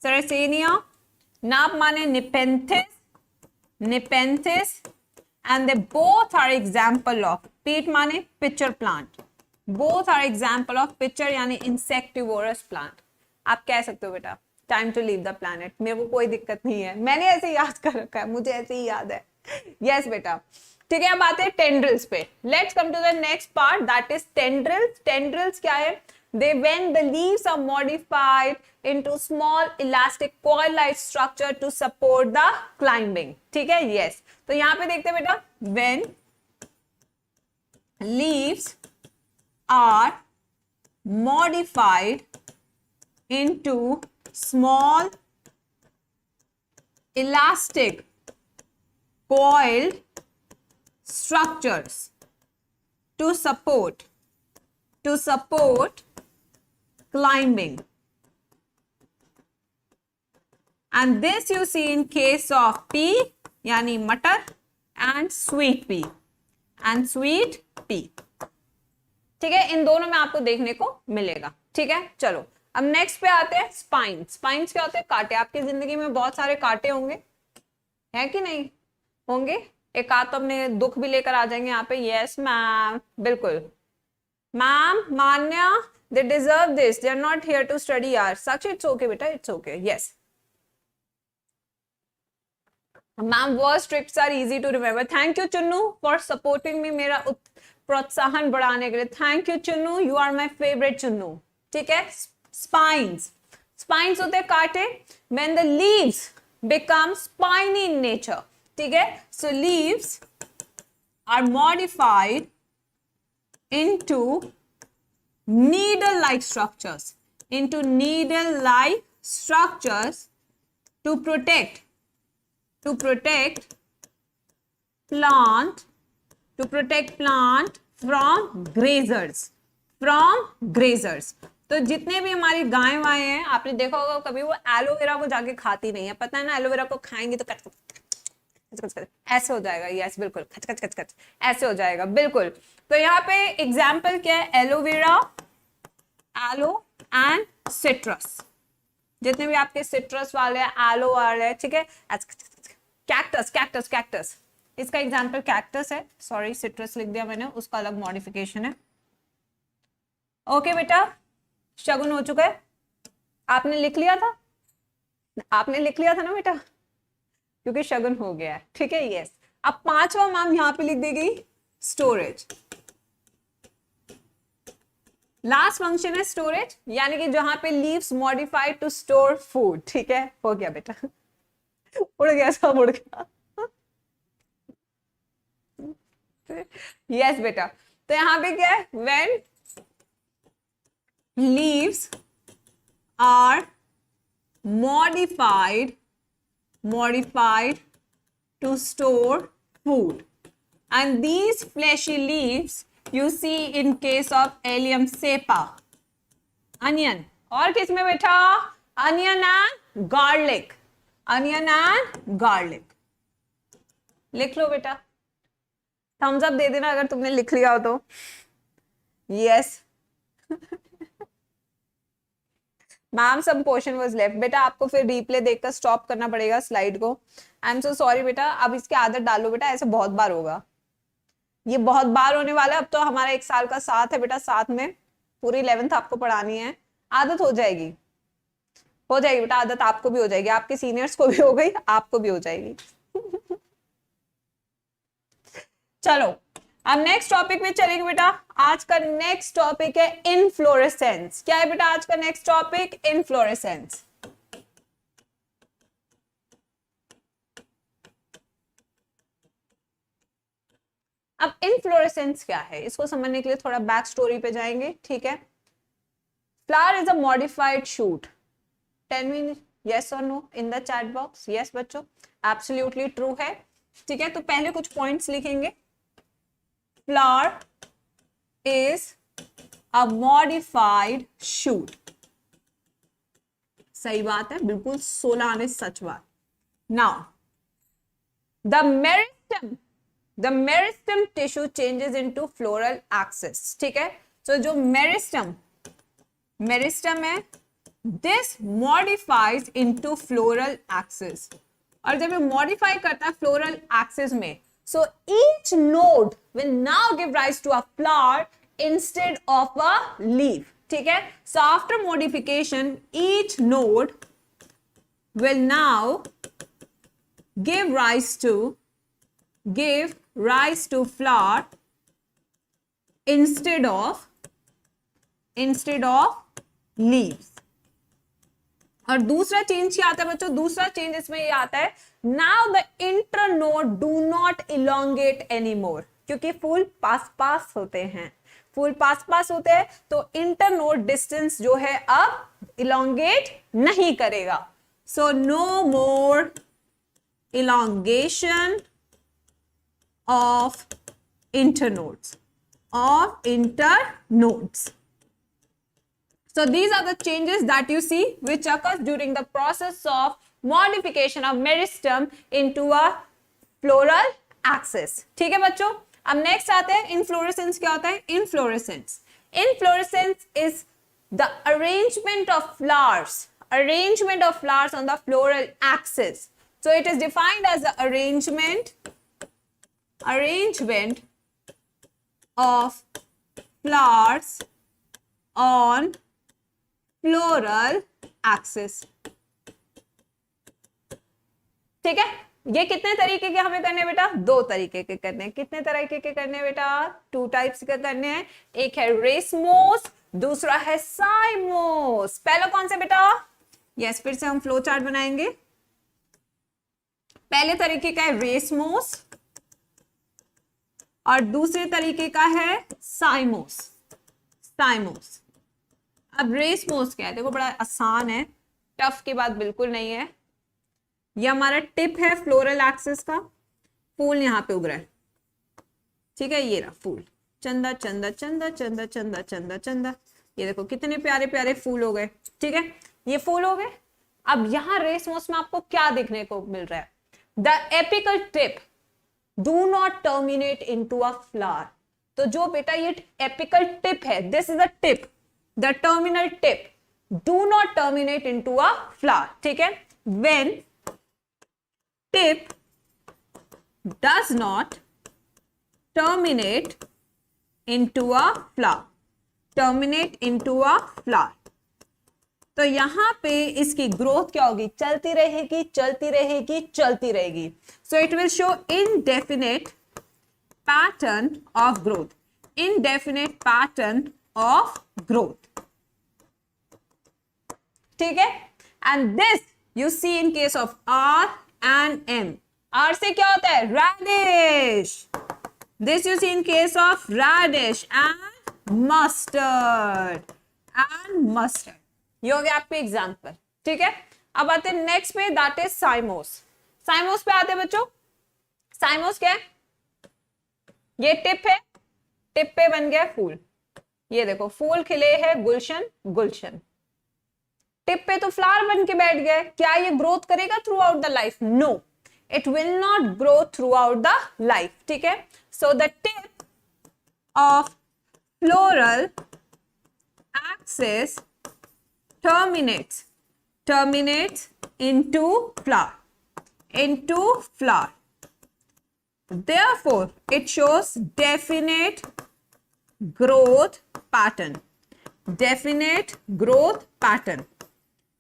सेरेसेनिया, नाप माने Nepenthes, and they both are example of. Pit माने pitcher plant. Both are example of pitcher यानी इंसेक्टिवोरस प्लांट. आप कह सकते हो बेटा time to leave the planet, मेरे को कोई दिक्कत नहीं है, मैंने ऐसे याद कर रखा है, मुझे ऐसे ही याद है. यस बेटा. ठीक है, अब आते हैं टेंड्रिल्स पे. Let's come to the next part, that is tendrils. Tendrils क्या है? They when the leaves are modified into small elastic coil-like structure to support the climbing. ठीक है, yes. तो यहाँ पे देखते हैं बेटा, when leaves are modified into small elastic coiled structures to support climbing, and this you see in case of pea यानी मटर and sweet pea. ठीक है, इन दोनों में आपको देखने को मिलेगा. ठीक है, चलो अब नेक्स्ट पे आते हैं स्पाइंस. स्पाइंस क्या होते हैं? कांटे. आपकी जिंदगी में बहुत सारे कांटे होंगे, है कि नहीं होंगे? एक आध तो अपने दुख भी लेकर आ जाएंगे यहाँ पे. यस मैम, बिल्कुल ma'am. Manya, they deserve this, they are not here to study yaar. Sakshi, it's okay beta, it's okay. Yes ma'am, worst tricks are easy to remember. Thank you Chunnu for supporting me, मेरा प्रोत्साहन बढ़ाने के लिए. Thank you Chunnu, you are my favorite Chunnu. ठीक है, spines. Spines होते हैं कांटे. When the leaves become spiny in nature. ठीक है, so leaves are modified into needle-like structures to protect plant from grazers. तो जितने भी हमारी गाय वाएं हैं, आपने देखा होगा कभी वो एलोवेरा को जाके खाती नहीं है. पता है ना, एलोवेरा को खाएंगे तो ऐसे हो जाएगा. यस बिल्कुल, खच ऐसे हो जाएगा बिल्कुल. तो यहाँ पे एग्जाम्पल क्या है? Aloe vera, aloe and citrus. जितने भी आपके सिट्रस वाले हैं, एलो वाले हैं, ठीक है, कैक्टस कैक्टस कैक्टस, इसका एग्जाम्पल कैक्टस है, सॉरी सिट्रस लिख दिया मैंने, उसका अलग मॉडिफिकेशन है। ओके बेटा, शगुन हो चुका है, आपने लिख लिया था, आपने लिख लिया था ना बेटा, क्योंकि शगुन हो गया है, ठीक है, यस। अब पांचवा मैम यहां पे लिख देगी स्टोरेज। लास्ट फंक्शन है स्टोरेज, यानी कि जहां पे leaves modified to store food, ठीक है, हो गया बेटा, उड़ गया, सब उड़ गया। यस बेटा, तो यहां पे क्या है, when leaves are modified to store food, and these fleshy leaves you see in case of Allium cepa, onion, और किसमें बेटा, onion and garlic, onion and garlic। लिख लो बेटा, थम्स अप दे देना अगर तुमने लिख लिया हो तो, yes. Ma'am some portion was left, बेटा आपको फिर रिप्ले देखकर स्टॉप करना पड़ेगा स्लाइड को, आई एम सो सॉरी बेटा, अब इसकी आदत डालो बेटा, ऐसे बहुत बार होगा, ये बहुत बार होने वाला है। अब तो हमारा 1 साल का साथ है बेटा, साथ में पूरी 11th आपको पढ़ानी है, आदत हो जाएगी, हो जाएगी बेटा, आदत आपको भी हो जाएगी, आपके सीनियर्स को भी हो गई, आपको भी हो जाएगी। चलो अब नेक्स्ट टॉपिक में चलेंगे बेटा। आज का नेक्स्ट टॉपिक है इनफ्लोरेसेंस। क्या है बेटा आज का नेक्स्ट टॉपिक, इनफ्लोरेसेंस। अब इनफ्लोरेसेंस क्या है, इसको समझने के लिए थोड़ा बैक स्टोरी पे जाएंगे, ठीक है। Flower is a modified shoot, tell me yes और no in the chat box. Yes बच्चों, एब्सोल्युटली ट्रू है, ठीक है। तो पहले कुछ पॉइंट्स लिखेंगे, flower is a modified shoot, सही बात है, बिल्कुल 16 आने सच बात। Now the meristem tissue changes into floral axis, ठीक है। तो जो मेरिस्टम है, this modifies into floral axis, और जब ये मॉडिफाई करता है फ्लोरल एक्सिस में, so each node will now give rise to a flower instead of a leaf, ठीक है। so after modification each node will now give rise to flower instead of leaves। और दूसरा change क्या आता है बच्चों, दूसरा चेंज इसमें ये आता है, now the internode do not elongate anymore, क्योंकि फूल पास होते हैं, फूल पास होते हैं, तो इंटरनोड डिस्टेंस जो है अब इलोंगेट नहीं करेगा। So no more elongation of internodes, So these are the changes that you see which occurs during the process of modification of meristem into a floral axis, ठीक है बच्चों। अब नेक्स्ट आते हैं इनफ्लोरेसेंस। क्या होता है inflorescence? Inflorescence is the arrangement of flowers on the floral axis. So it is defined as the arrangement of flowers on floral axis, ठीक है। ये कितने तरीके के हमें करने बेटा, 2 तरीके के करने हैं। कितने तरीके के करने बेटा, 2 टाइप्स के करने हैं। एक है रेसमोस, दूसरा है साइमोस। पहला कौन सा बेटा, यस, फिर से हम फ्लो चार्ट बनाएंगे। पहले तरीके का है रेसमोस और दूसरे तरीके का है साइमोस। अब रेसमोस क्या है, देखो बड़ा आसान है, टफ की बात बिल्कुल नहीं है। ये हमारा टिप है फ्लोरल एक्सिस का, फूल यहाँ पे उग रहा है, ठीक है। ये रहा फूल, चंदा चंदा चंदा चंदा चंदा चंदा चंदा, ये देखो कितने प्यारे प्यारे फूल हो गए, ठीक है। ये फूल हो गए। अब यहाँ रेसमोस में आपको क्या देखने को मिल रहा है, the apical tip do not terminate into a flower. तो जो बेटा ये एपिकल टिप है, this is a tip, the terminal tip do not terminate into a flower, ठीक है। When tip does not terminate into a flower, terminate into a flower, तो यहां पे इसकी ग्रोथ क्या होगी, चलती रहेगी चलती रहेगी चलती रहेगी। So it will show indefinite pattern of growth, indefinite pattern of growth, ठीक है। And this you see in case of R and M. R से क्या होता है, radish, this you see in case of radish and mustard, and mustard. ये हो गया आपके एग्जाम्पल, ठीक है। अब आते हैं नेक्स्ट पे, दैट इज साइमोस। साइमोस पे आते हैं बच्चों। साइमोस क्या है, ये टिप है, टिप पे बन गया फूल, ये देखो फूल खिले हैं, गुलशन गुलशन, टिप पे तो फ्लावर बन के बैठ गए। क्या ये ग्रोथ करेगा throughout the life, no, it will not grow throughout the life, ठीक है। So the tip of floral axis terminates into flower. Therefore, it shows definite growth pattern. Definite growth pattern.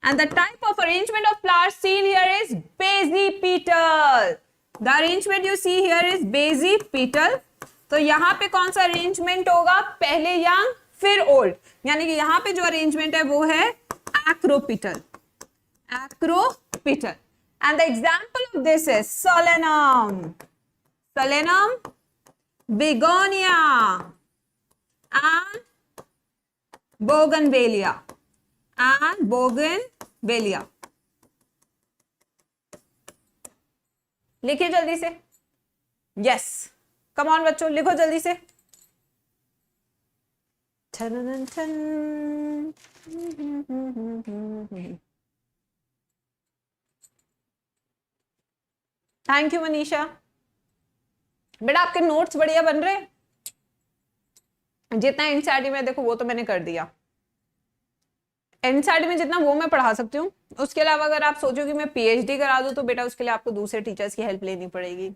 And the type of arrangement of flowers seen here is basipetal. The arrangement you see here is basipetal. तो यहाँ पे कौन सा arrangement होगा, पहले young फिर old, यानी कि यहाँ पे जो अरेंजमेंट है वो है acropetal. Acropetal. And the example of this is solanum, solanum, begonia, and bougainvillea, and bougainvillea. लिखिए जल्दी से, यस, कम ऑन बच्चों, लिखो जल्दी से। Thank you Manisha. बेटा आपके नोट्स बढ़िया बन रहे, जितना एनसीईआरटी में देखो वो तो मैंने कर दिया, एनसीईआरटी में जितना वो मैं पढ़ा सकती हूँ। उसके अलावा अगर आप सोचो कि मैं पीएचडी करा दूं तो बेटा उसके लिए आपको दूसरे टीचर्स की हेल्प लेनी पड़ेगी।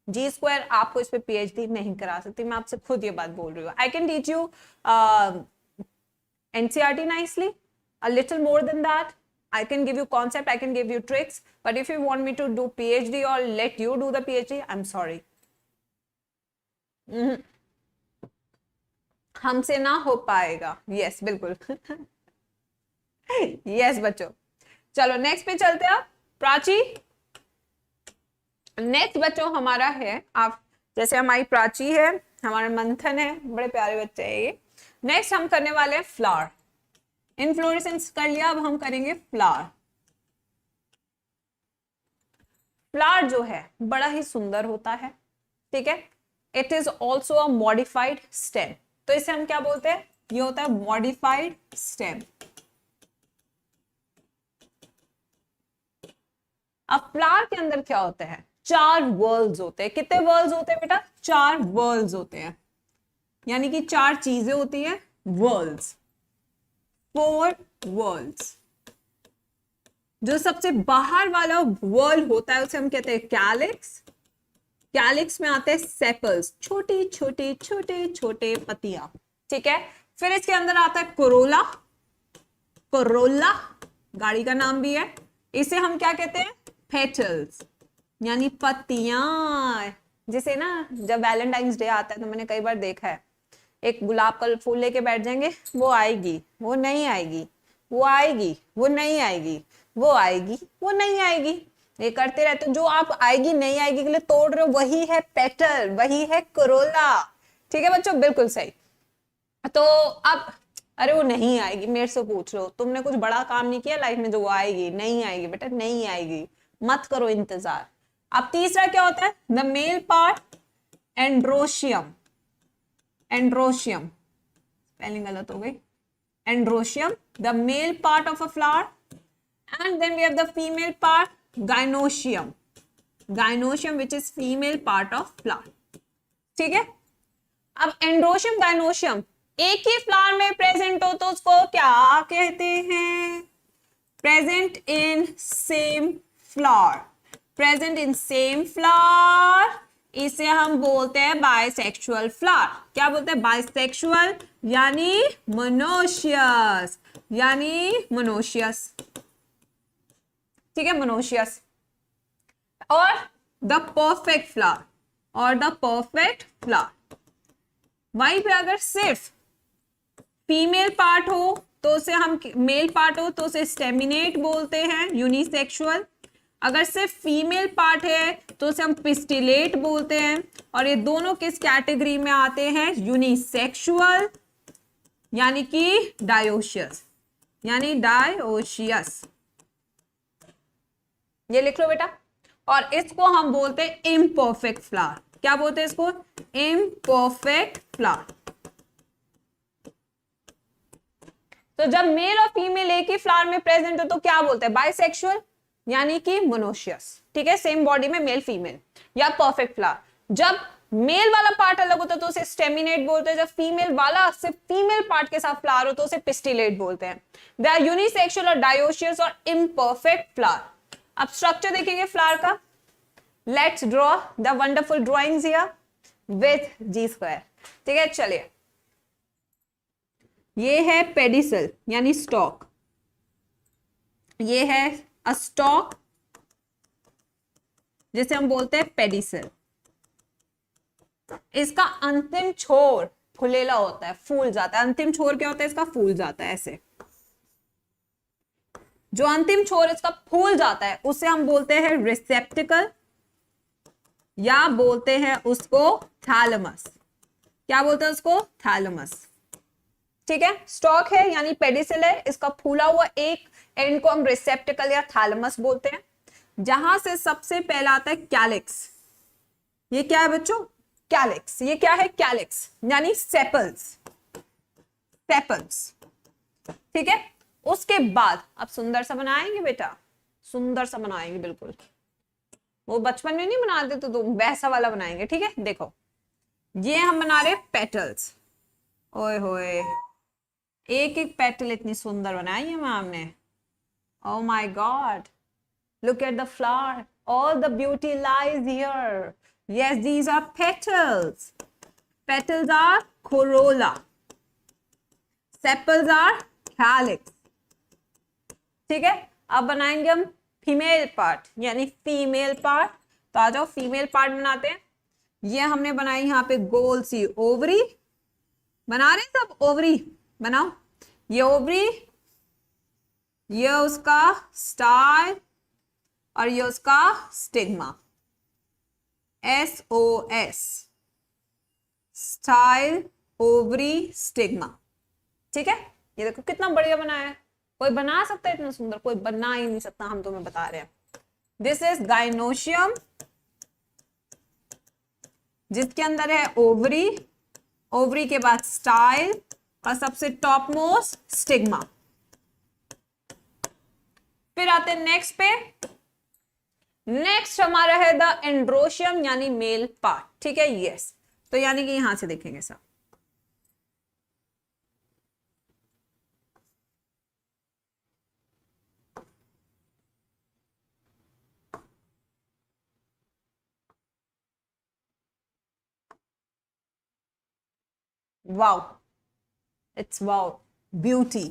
जी स्क्वायर आपको इस पे पीएचडी नहीं करा सकती, मैं आपसे खुद ये बात बोल रही हूँ। I can teach you NCERT nicely, a little more than that. I can give you concept, I can give you tricks, but if you want me to do PhD or let you do the PhD, I'm sorry. हमसे ना हो पाएगा। Yes बिल्कुल। Yes बच्चों, चलो next पे चलते हैं। प्राची, नेक्स्ट बच्चों हमारा है, आप जैसे हमारी प्राची है, हमारा मंथन है, बड़े प्यारे बच्चे हैं ये। नेक्स्ट हम करने वाले हैं फ्लावर। इनफ्लोरेसेंस कर लिया, अब हम करेंगे फ्लावर। फ्लावर जो है बड़ा ही सुंदर होता है, ठीक है। It is also a modified stem, तो इसे हम क्या बोलते हैं, ये होता है मॉडिफाइड स्टेम। अब फ्लावर के अंदर क्या होता है, 4 वर्ल्स होते हैं। कितने वर्ल्स होते हैं बेटा, 4 वर्ल्स होते हैं, यानी कि 4 चीजें होती हैं, वर्ल्स, 4 वर्ल्स। जो सबसे बाहर वाला वर्ल्ड होता है उसे हम कहते हैं कैलिक्स। कैलिक्स में आते हैं सेपल्स, छोटी छोटी छोटे छोटे पत्तियां, ठीक है। फिर इसके अंदर आता है कोरोला। कोरोला गाड़ी का नाम भी है। इसे हम क्या कहते हैं, पेटल्स, यानी पत्तियां। जिसे ना जब वैलेंटाइंस डे आता है तो मैंने कई बार देखा है, एक गुलाब का फूल लेके बैठ जाएंगे, वो आएगी वो नहीं आएगी, वो आएगी वो नहीं आएगी, वो आएगी वो नहीं आएगी, ये करते रहते। जो आप आएगी नहीं आएगी के लिए तोड़ रहे हो वही है पेटल, वही है कोरोला, ठीक है बच्चों, बिल्कुल सही। तो अब अरे वो नहीं आएगी, मेरे से पूछ लो, तुमने कुछ बड़ा काम नहीं किया लाइफ में जो वो आएगी नहीं आएगी, बेटा नहीं आएगी, मत करो इंतजार। अब तीसरा क्या होता है, the male part, androecium. Androecium spelling गलत हो गई, androecium, the male part of a flower. And then we have the female part, gynoecium. Gynoecium which is female part of flower, ठीक है। अब एंड्रोशियम गाइनोशियम एक ही फ्लावर में present हो तो उसको क्या कहते हैं, same flower, present in same flower, इसे हम बोलते हैं बाइसेक्सुअल फ्लावर। क्या बोलते हैं? बाइसेक्सुअल यानी मोनोशियस, यानी मोनोशियस, ठीक है, मोनोशियस। और द परफेक्ट फ्लावर, और द परफेक्ट फ्लावर, वहीं पे अगर सिर्फ फीमेल पार्ट हो तो उसे हम, मेल पार्ट हो तो उसे स्टेमिनेट बोलते हैं, यूनिसेक्सुअल। अगर सिर्फ फीमेल पार्ट है तो उसे हम पिस्टिलेट बोलते हैं। और ये दोनों किस कैटेगरी में आते हैं? यूनिसेक्सुअल यानी कि डायोशियस, यानी डायोशियस। ये लिख लो बेटा। और इसको हम बोलते हैं इम्परफेक्ट फ्लावर। क्या बोलते हैं इसको? Imperfect flower. तो जब मेल और फीमेल एक ही फ्लावर में प्रेजेंट हो तो क्या बोलते हैं? बाइसेक्सुअल यानी कि मोनोशियस, ठीक है, सेम बॉडी में मेल फीमेल। या परफेक्ट फ्लावर, जब मेल वाला पार्ट अलग होता है तो उसे स्टेमिनेट बोलते हैं, जब फीमेल वाला सिर्फ फीमेल पार्ट के साथ फ्लावर हो तो उसे पिस्टिलेट बोलते हैं। दे आर यूनिसेक्सुअल और डायोशियस और इम्परफेक्ट फ्लावर। अब स्ट्रक्चर देखेंगे फ्लावर का। Let's draw the wonderful drawings here with G square, ठीक है। चलिए, ये है पेडिसल यानी स्टॉक, ये है अ स्टॉक जिसे हम बोलते हैं पेडिसल। इसका अंतिम छोर फुलेला होता है, फूल जाता है। अंतिम छोर क्या होता है इसका? फूल जाता है ऐसे। जो अंतिम छोर इसका फूल जाता है उसे हम बोलते हैं रिसेप्टिकल, या बोलते हैं उसको थैलेमस। क्या बोलते हैं उसको? थैलेमस, ठीक है। स्टॉक है यानी पेडिसल है, इसका फूला हुआ एक एंड को हम रिसेप्टिकल या थैलेमस बोलते हैं। जहां से सबसे पहला आता है कैलिक्स। ये क्या है बच्चों? कैलिक्स। ये क्या है? कैलिक्स यानी सेपल्स, सेपल्स, ठीक है। उसके बाद अब सुंदर सा बनाएंगे बेटा, सुंदर सा बनाएंगे, बिल्कुल वो बचपन में नहीं बनाते तो तुम वैसा वाला बनाएंगे, ठीक है। देखो, ये हम बना रहे पेटल्स। ओए होए, एक एक पेटल इतनी सुंदर बनाई है मैम ने। Oh my God, look at the flower. All the beauty lies here. Yes, these are petals. Petals are corolla. Sepals are calyx. ठीक है। अब बनाएंगे हम फीमेल पार्ट यानी फीमेल पार्ट। तो आ जाओ फीमेल पार्ट बनाते हैं। ये हमने बनाई यहाँ पे गोल सी ओवरी। बना रहे हैं सब? ओवरी बनाओ। ये ओवरी, ये उसका स्टाइल और ये उसका stigma, SOS, style, ovary, stigma, ठीक है। ये देखो कितना बढ़िया बनाया है। कोई बना सकता है इतना सुंदर? कोई बना ही नहीं सकता, हम तुम्हें बता रहे हैं। दिस इज गाइनोशियम, जिसके अंदर है ओवरी, ओवरी के बाद स्टाइल और सबसे टॉप मोस्ट स्टिग्मा। फिर आते हैं नेक्स्ट पे। नेक्स्ट हमारा है द एंड्रोशियम यानी मेल पार्ट, ठीक है। यस, तो यानी कि यहां से देखेंगे सब। Wow, it's wow, beauty.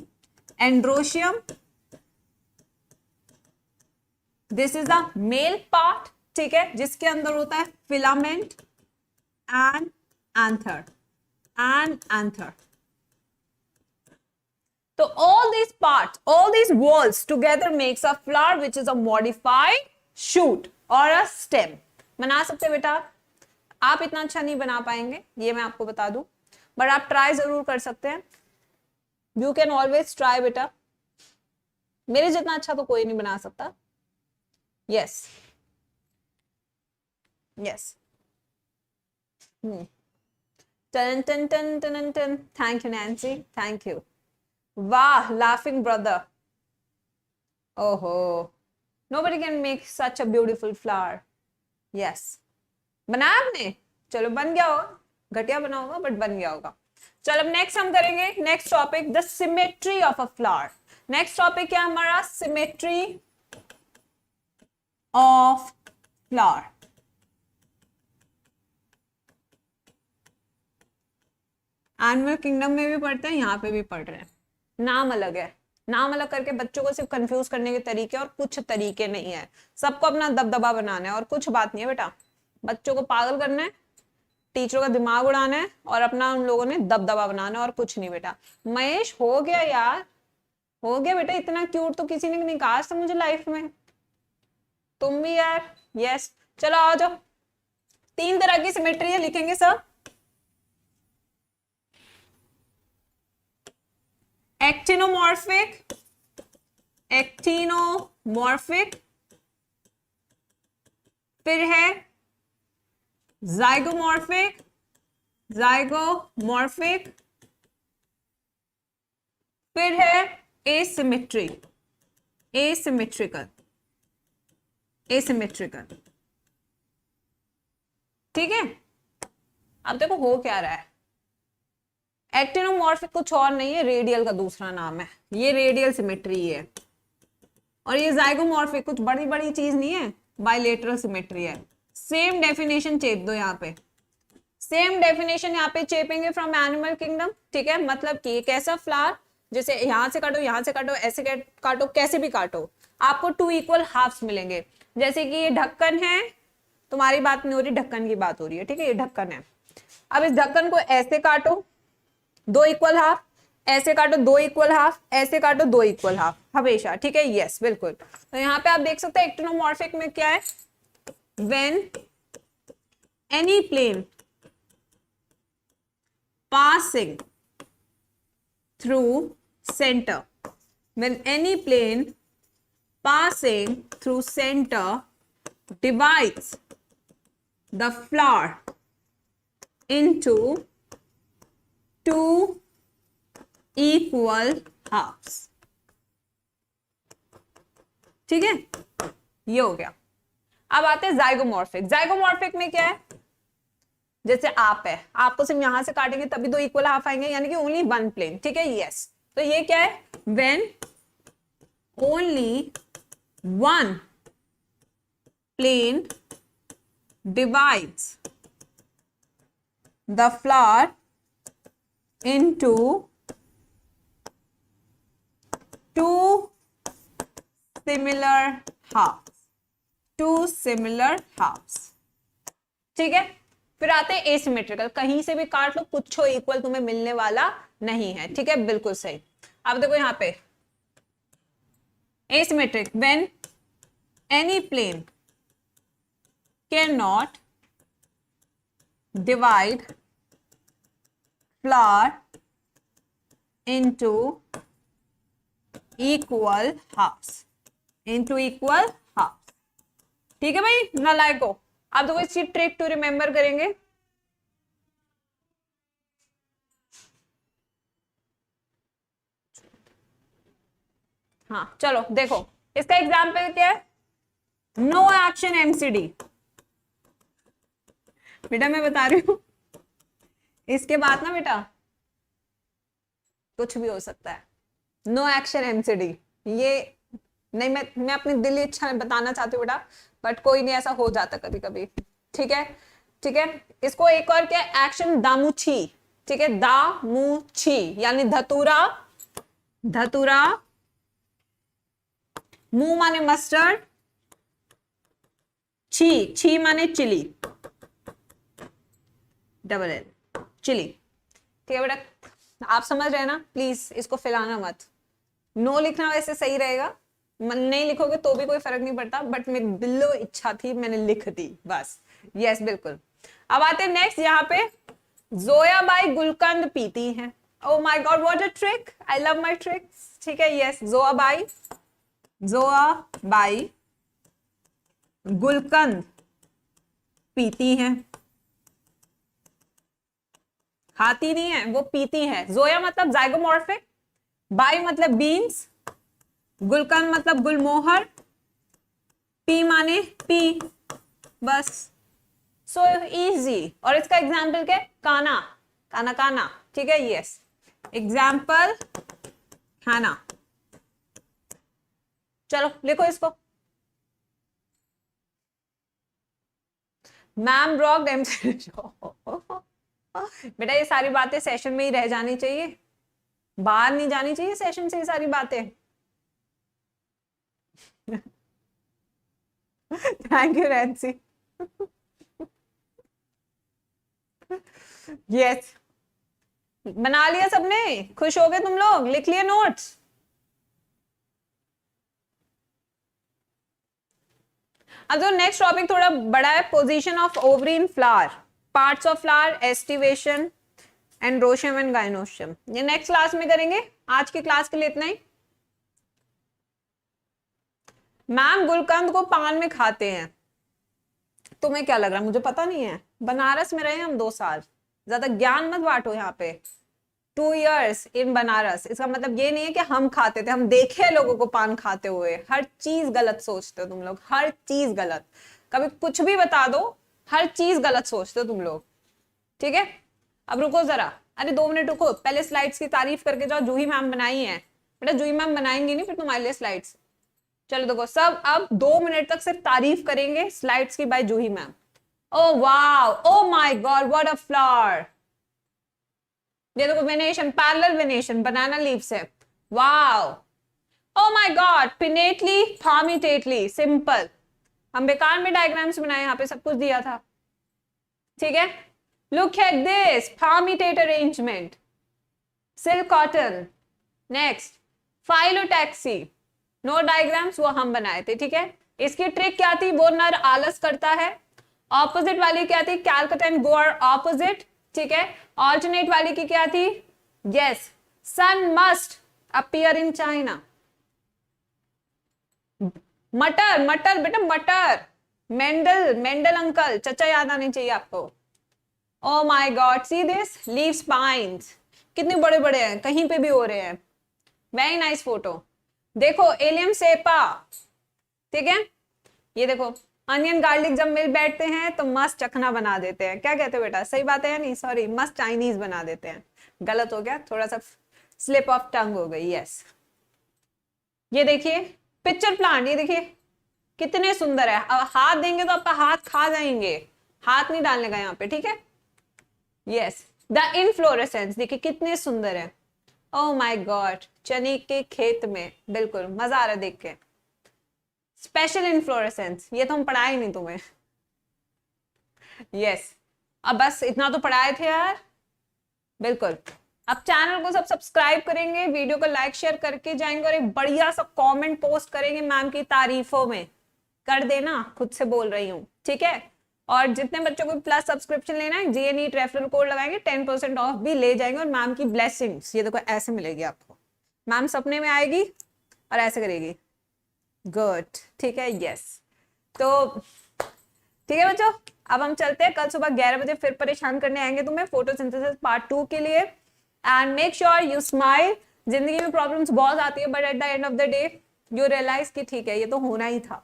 Androecium, this is the male part, ठीक है, जिसके अंदर होता है फिलामेंट एंड एंथर, तो all these parts, all these walls together makes a flower which is a modified shoot or a stem. बना सकते बेटा। आप इतना अच्छा नहीं बना पाएंगे, ये मैं आपको बता दूं, बट आप ट्राई जरूर कर सकते हैं। यू कैन ऑलवेज ट्राई बेटा। मेरे जितना अच्छा तो कोई नहीं बना सकता। Yes, yes. टन टन टन टन टन। Thank you Nancy, thank you. वाह, लाफिंग ब्रदर। ओहो, nobody can make such a beautiful flower. Yes, बनाया आपने? चलो बन गया होगा, घटिया बना होगा बट बन गया होगा। चलो अब नेक्स्ट हम करेंगे next topic, the symmetry of a flower. Next topic क्या हमारा? Symmetry of flower. Animal kingdom में भी पढ़ते हैं, यहाँ पे भी पढ़ रहे हैं, नाम अलग है। नाम अलग करके बच्चों को सिर्फ कंफ्यूज करने के तरीके, और कुछ तरीके नहीं है, सबको अपना दबदबा बनाना है, और कुछ बात नहीं है बेटा। बच्चों को पागल करना है, टीचरों का दिमाग उड़ाना है, और अपना उन लोगों ने दबदबा बनाना है, और कुछ नहीं बेटा। महेश हो गया यार, हो गया बेटा, इतना क्यूट तो किसी ने नहीं कहा आज तक मुझे लाइफ में। तुम भी यार। यस, चलो आ जाओ। 3 तरह की सिमेट्री है, लिखेंगे सब। एक्टिनोमॉर्फिक, एक्टिनोमॉर्फिक, फिर है जाइगोमॉर्फिक, जाइगोमॉर्फिक, फिर है एसिमेट्रिक, एसिमेट्रिकल, एसिमेट्रिकल। ठीक है, अब देखो हो क्या रहा है। एक्टिनोमॉर्फिक कुछ और नहीं है, रेडियल का दूसरा नाम है, ये रेडियल सिमेट्री है। और ये जाइगोमॉर्फिक कुछ बड़ी बड़ी चीज नहीं है, बाइलेटरल सिमेट्री है। सेम डेफिनेशन चेप दो यहाँ पे, सेम डेफिनेशन यहाँ पे चेपेंगे फ्रॉम एनिमल किंगडम। ठीक है, मतलब कि एक ऐसा फ्लावर, जैसे यहां से काटो, यहां से काटो, ऐसे काटो, कैसे भी काटो, आपको 2 इक्वल हाफ्स मिलेंगे। जैसे कि ये ढक्कन है, तुम्हारी बात नहीं हो रही, ढक्कन की बात हो रही है। ठीक है, ये ढक्कन है। अब इस ढक्कन को ऐसे काटो 2 इक्वल हाफ, ऐसे काटो 2 इक्वल हाफ, ऐसे काटो 2 इक्वल हाफ हमेशा। ठीक है, यस बिल्कुल। तो यहाँ पे आप देख सकते हैं एक्टिनोमॉर्फिक में क्या है, when any plane passing through center, when any plane passing through center divides the flower into 2 equal halves। ठीक है, ये हो गया। अब आते हैं जाइगोमॉर्फिक। जाइगोमॉर्फिक में क्या है, जैसे आप है, आपको सिर्फ यहां से काटेंगे तभी 2 इक्वल हाफ आएंगे, यानी कि ओनली 1 प्लेन। ठीक है, यस। तो ये क्या है, when only 1 plane divides the flower into 2 similar halves, 2 similar halves. ठीक है, फिर आते हैं एसिमेट्रिकल। कहीं से भी काट लो, कुछ इक्वल तुम्हें मिलने वाला नहीं है। ठीक है, बिल्कुल सही। अब देखो यहाँ पे asymmetric, when any plane can not divide flower into equal halves, into equal halves. ठीक है भाई, नालायको। आप देखो इसकी ट्रिक टू रिमेंबर करेंगे। हाँ चलो देखो, इसका एग्जाम्पल क्या है, नो एक्शन एमसीडी। बेटा मैं बता रही हूं, इसके बाद ना बेटा कुछ भी हो सकता है। नो एक्शन एमसीडी, ये नहीं, मैं अपनी दिली इच्छा बताना चाहती हूँ बेटा, बट कोई नहीं, ऐसा हो जाता कभी कभी। ठीक है, ठीक है। इसको एक और क्या, एक्शन दामुची। ठीक है, दामुची यानी धतूरा, धतूरा, मु माने मस्टर्ड, छी, छी माने चिली, डबल एल, चिली। ठीक है बेटा, आप समझ रहे हैं ना, प्लीज इसको फैलाना मत। नो लिखना वैसे सही रहेगा, मन नहीं लिखोगे तो भी कोई फर्क नहीं पड़ता, बट मेरी दिलो इच्छा थी, मैंने लिख दी बस। यस बिल्कुल। अब आते हैं नेक्स्ट, यहाँ पे जोयाबाई गुलकंद पीती हैं। ओ my God, what a trick, I love my tricks. ठीक है, यस, जोयाबाई, जोयाबाई गुलकंद पीती हैं, खाती नहीं है, वो पीती है। जोया मतलब जाइगोमॉर्फिक, बाई मतलब बीन्स, गुलकंद मतलब गुलमोहर, पी माने पी, बस। So easy. और इसका एग्जाम्पल क्या, काना, काना काना। ठीक है, यस, एग्जाम्पल खाना। चलो लिखो इसको, मैम रॉक एमसी। बेटा ये सारी बातें सेशन में ही रह जानी चाहिए, बाहर नहीं जानी चाहिए सेशन से ये सारी बातें। Thank you Rency. यस, बना लिया सबने, खुश हो गए तुम लोग, लिख लिए नोट्स। अब जो नेक्स्ट टॉपिक थोड़ा बड़ा है, position of ovary in flower, parts of flower, aestivation, androecium and gynoecium. ये नेक्स्ट क्लास में करेंगे, आज की क्लास के लिए इतना ही। मैम गुलकंद को पान में खाते हैं, तुम्हें क्या लग रहा है? मुझे पता नहीं है, बनारस में रहे हम 2 साल, ज्यादा ज्ञान मत बांटो यहाँ पे। 2 years इन बनारस, इसका मतलब ये नहीं है कि हम खाते थे, हम देखे लोगों को पान खाते हुए। हर चीज गलत सोचते हो तुम लोग, हर चीज गलत, कभी कुछ भी बता दो, हर चीज गलत सोचते हो तुम लोग, ठीक है। अब रुको जरा, अरे 2 मिनट रुको, पहले स्लाइड्स की तारीफ करके जाओ, जूही मैम बनाई है। बेटा जूही मैम बनाएंगी नहीं फिर तुम्हारे लिए स्लाइड्स। चलो देखो सब अब 2 मिनट तक सिर्फ तारीफ करेंगे स्लाइड्स की by Juhi ma'am. Oh wow, oh my God, what a flower. ये देखो venation, parallel venation, banana leaves है, wow. Oh my God, pinnately palmately, simple. हम बेकार में डायग्राम्स बनाए, यहाँ पे सब कुछ दिया था, ठीक है। Look at this palmate arrangement, silk cotton. Next phyllotaxy, no diagrams, वो हम बनाए थे, ठीक है। इसकी ट्रिक क्या थी? वो नर आलस करता है। ऑपोजिट वाली क्या थी? Calcutta and Goa are opposite, ठीक है। ऑल्टरनेट वाली की क्या थी? Yes, sun must appear in China. मटर, मटर बेटा मटर, मेंडल, मेंडल अंकल, चचा याद आने चाहिए आपको। ओ my God, see this leave spines, कितने बड़े बड़े हैं, कहीं पे भी हो रहे हैं। Very nice photo. देखो एलियम सेपा, ठीक है। ये देखो अनियन गार्लिक जब मिल बैठते हैं तो मस्त चखना बना देते हैं, क्या कहते हो बेटा? सही बात है या नहीं? सॉरी, मस्त चाइनीज बना देते हैं, गलत हो गया, थोड़ा सा स्लिप ऑफ टंग हो गई। यस, ये देखिए पिक्चर प्लांट, ये देखिए कितने सुंदर है। अब हाथ देंगे तो आपका हाथ खा जाएंगे, हाथ नहीं डालने का यहाँ पे, ठीक है। यस, द इनफ्लोरेसेंस देखिए कितने सुंदर है। ओह माय गॉड, चने के खेत में, बिल्कुल मजा आ रहा है देख के। स्पेशल इनफ्लोरेसेंस, ये तो हम पढ़ाए नहीं तुम्हें। यस, अब बस इतना तो पढ़ाए थे यार, बिल्कुल। अब चैनल को सब सब्सक्राइब करेंगे, वीडियो को लाइक शेयर करके जाएंगे और एक बढ़िया सा कमेंट पोस्ट करेंगे मैम की तारीफों में, कर देना, खुद से बोल रही हूँ, ठीक है। और जितने बच्चों को प्लस सब्सक्रिप्शन लेना है, जीए नीट रेफरल कोड लगाएंगे, 10% ऑफ भी ले जाएंगे। और मैम की ब्लेसिंग्स ये देखो ऐसे मिलेगी आपको, मैम सपने में आएगी और ऐसे करेगी, गुड, ठीक है। यस, तो ठीक है बच्चों, अब हम चलते हैं, कल सुबह 11 बजे फिर परेशान करने आएंगे तुम्हें फोटोसिंथेसिस पार्ट 2 के लिए। And make sure you smile. जिंदगी में प्रॉब्लम्स बहुत आती है, but at the end of the day you realise कि ठीक है ये तो होना ही था,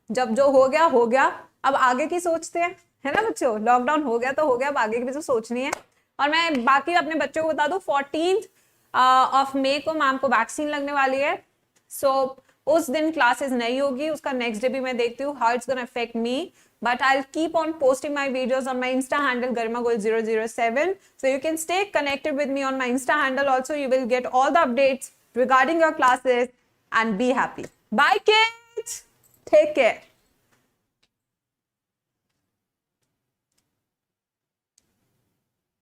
जब जो हो गया हो गया, अब आगे की सोचते हैं, है ना बच्चों। लॉकडाउन हो गया तो हो गया, अब आगे की भी तो सोचनी है। और मैं बाकी अपने बच्चों को बता दूं, 14 ऑफ मई को मैम को वैक्सीन लगने वाली है, सो उस दिन क्लासेस नहीं होगी, उसका नेक्स्ट डे भी मैं देखती हूँ how it's gonna affect me, but I'll keep on posting my videos on my Insta handle garmagol007, so you can stay connected with me on my Insta handle also. You will get all the updates regarding your classes and be happy. Bye kids, take care.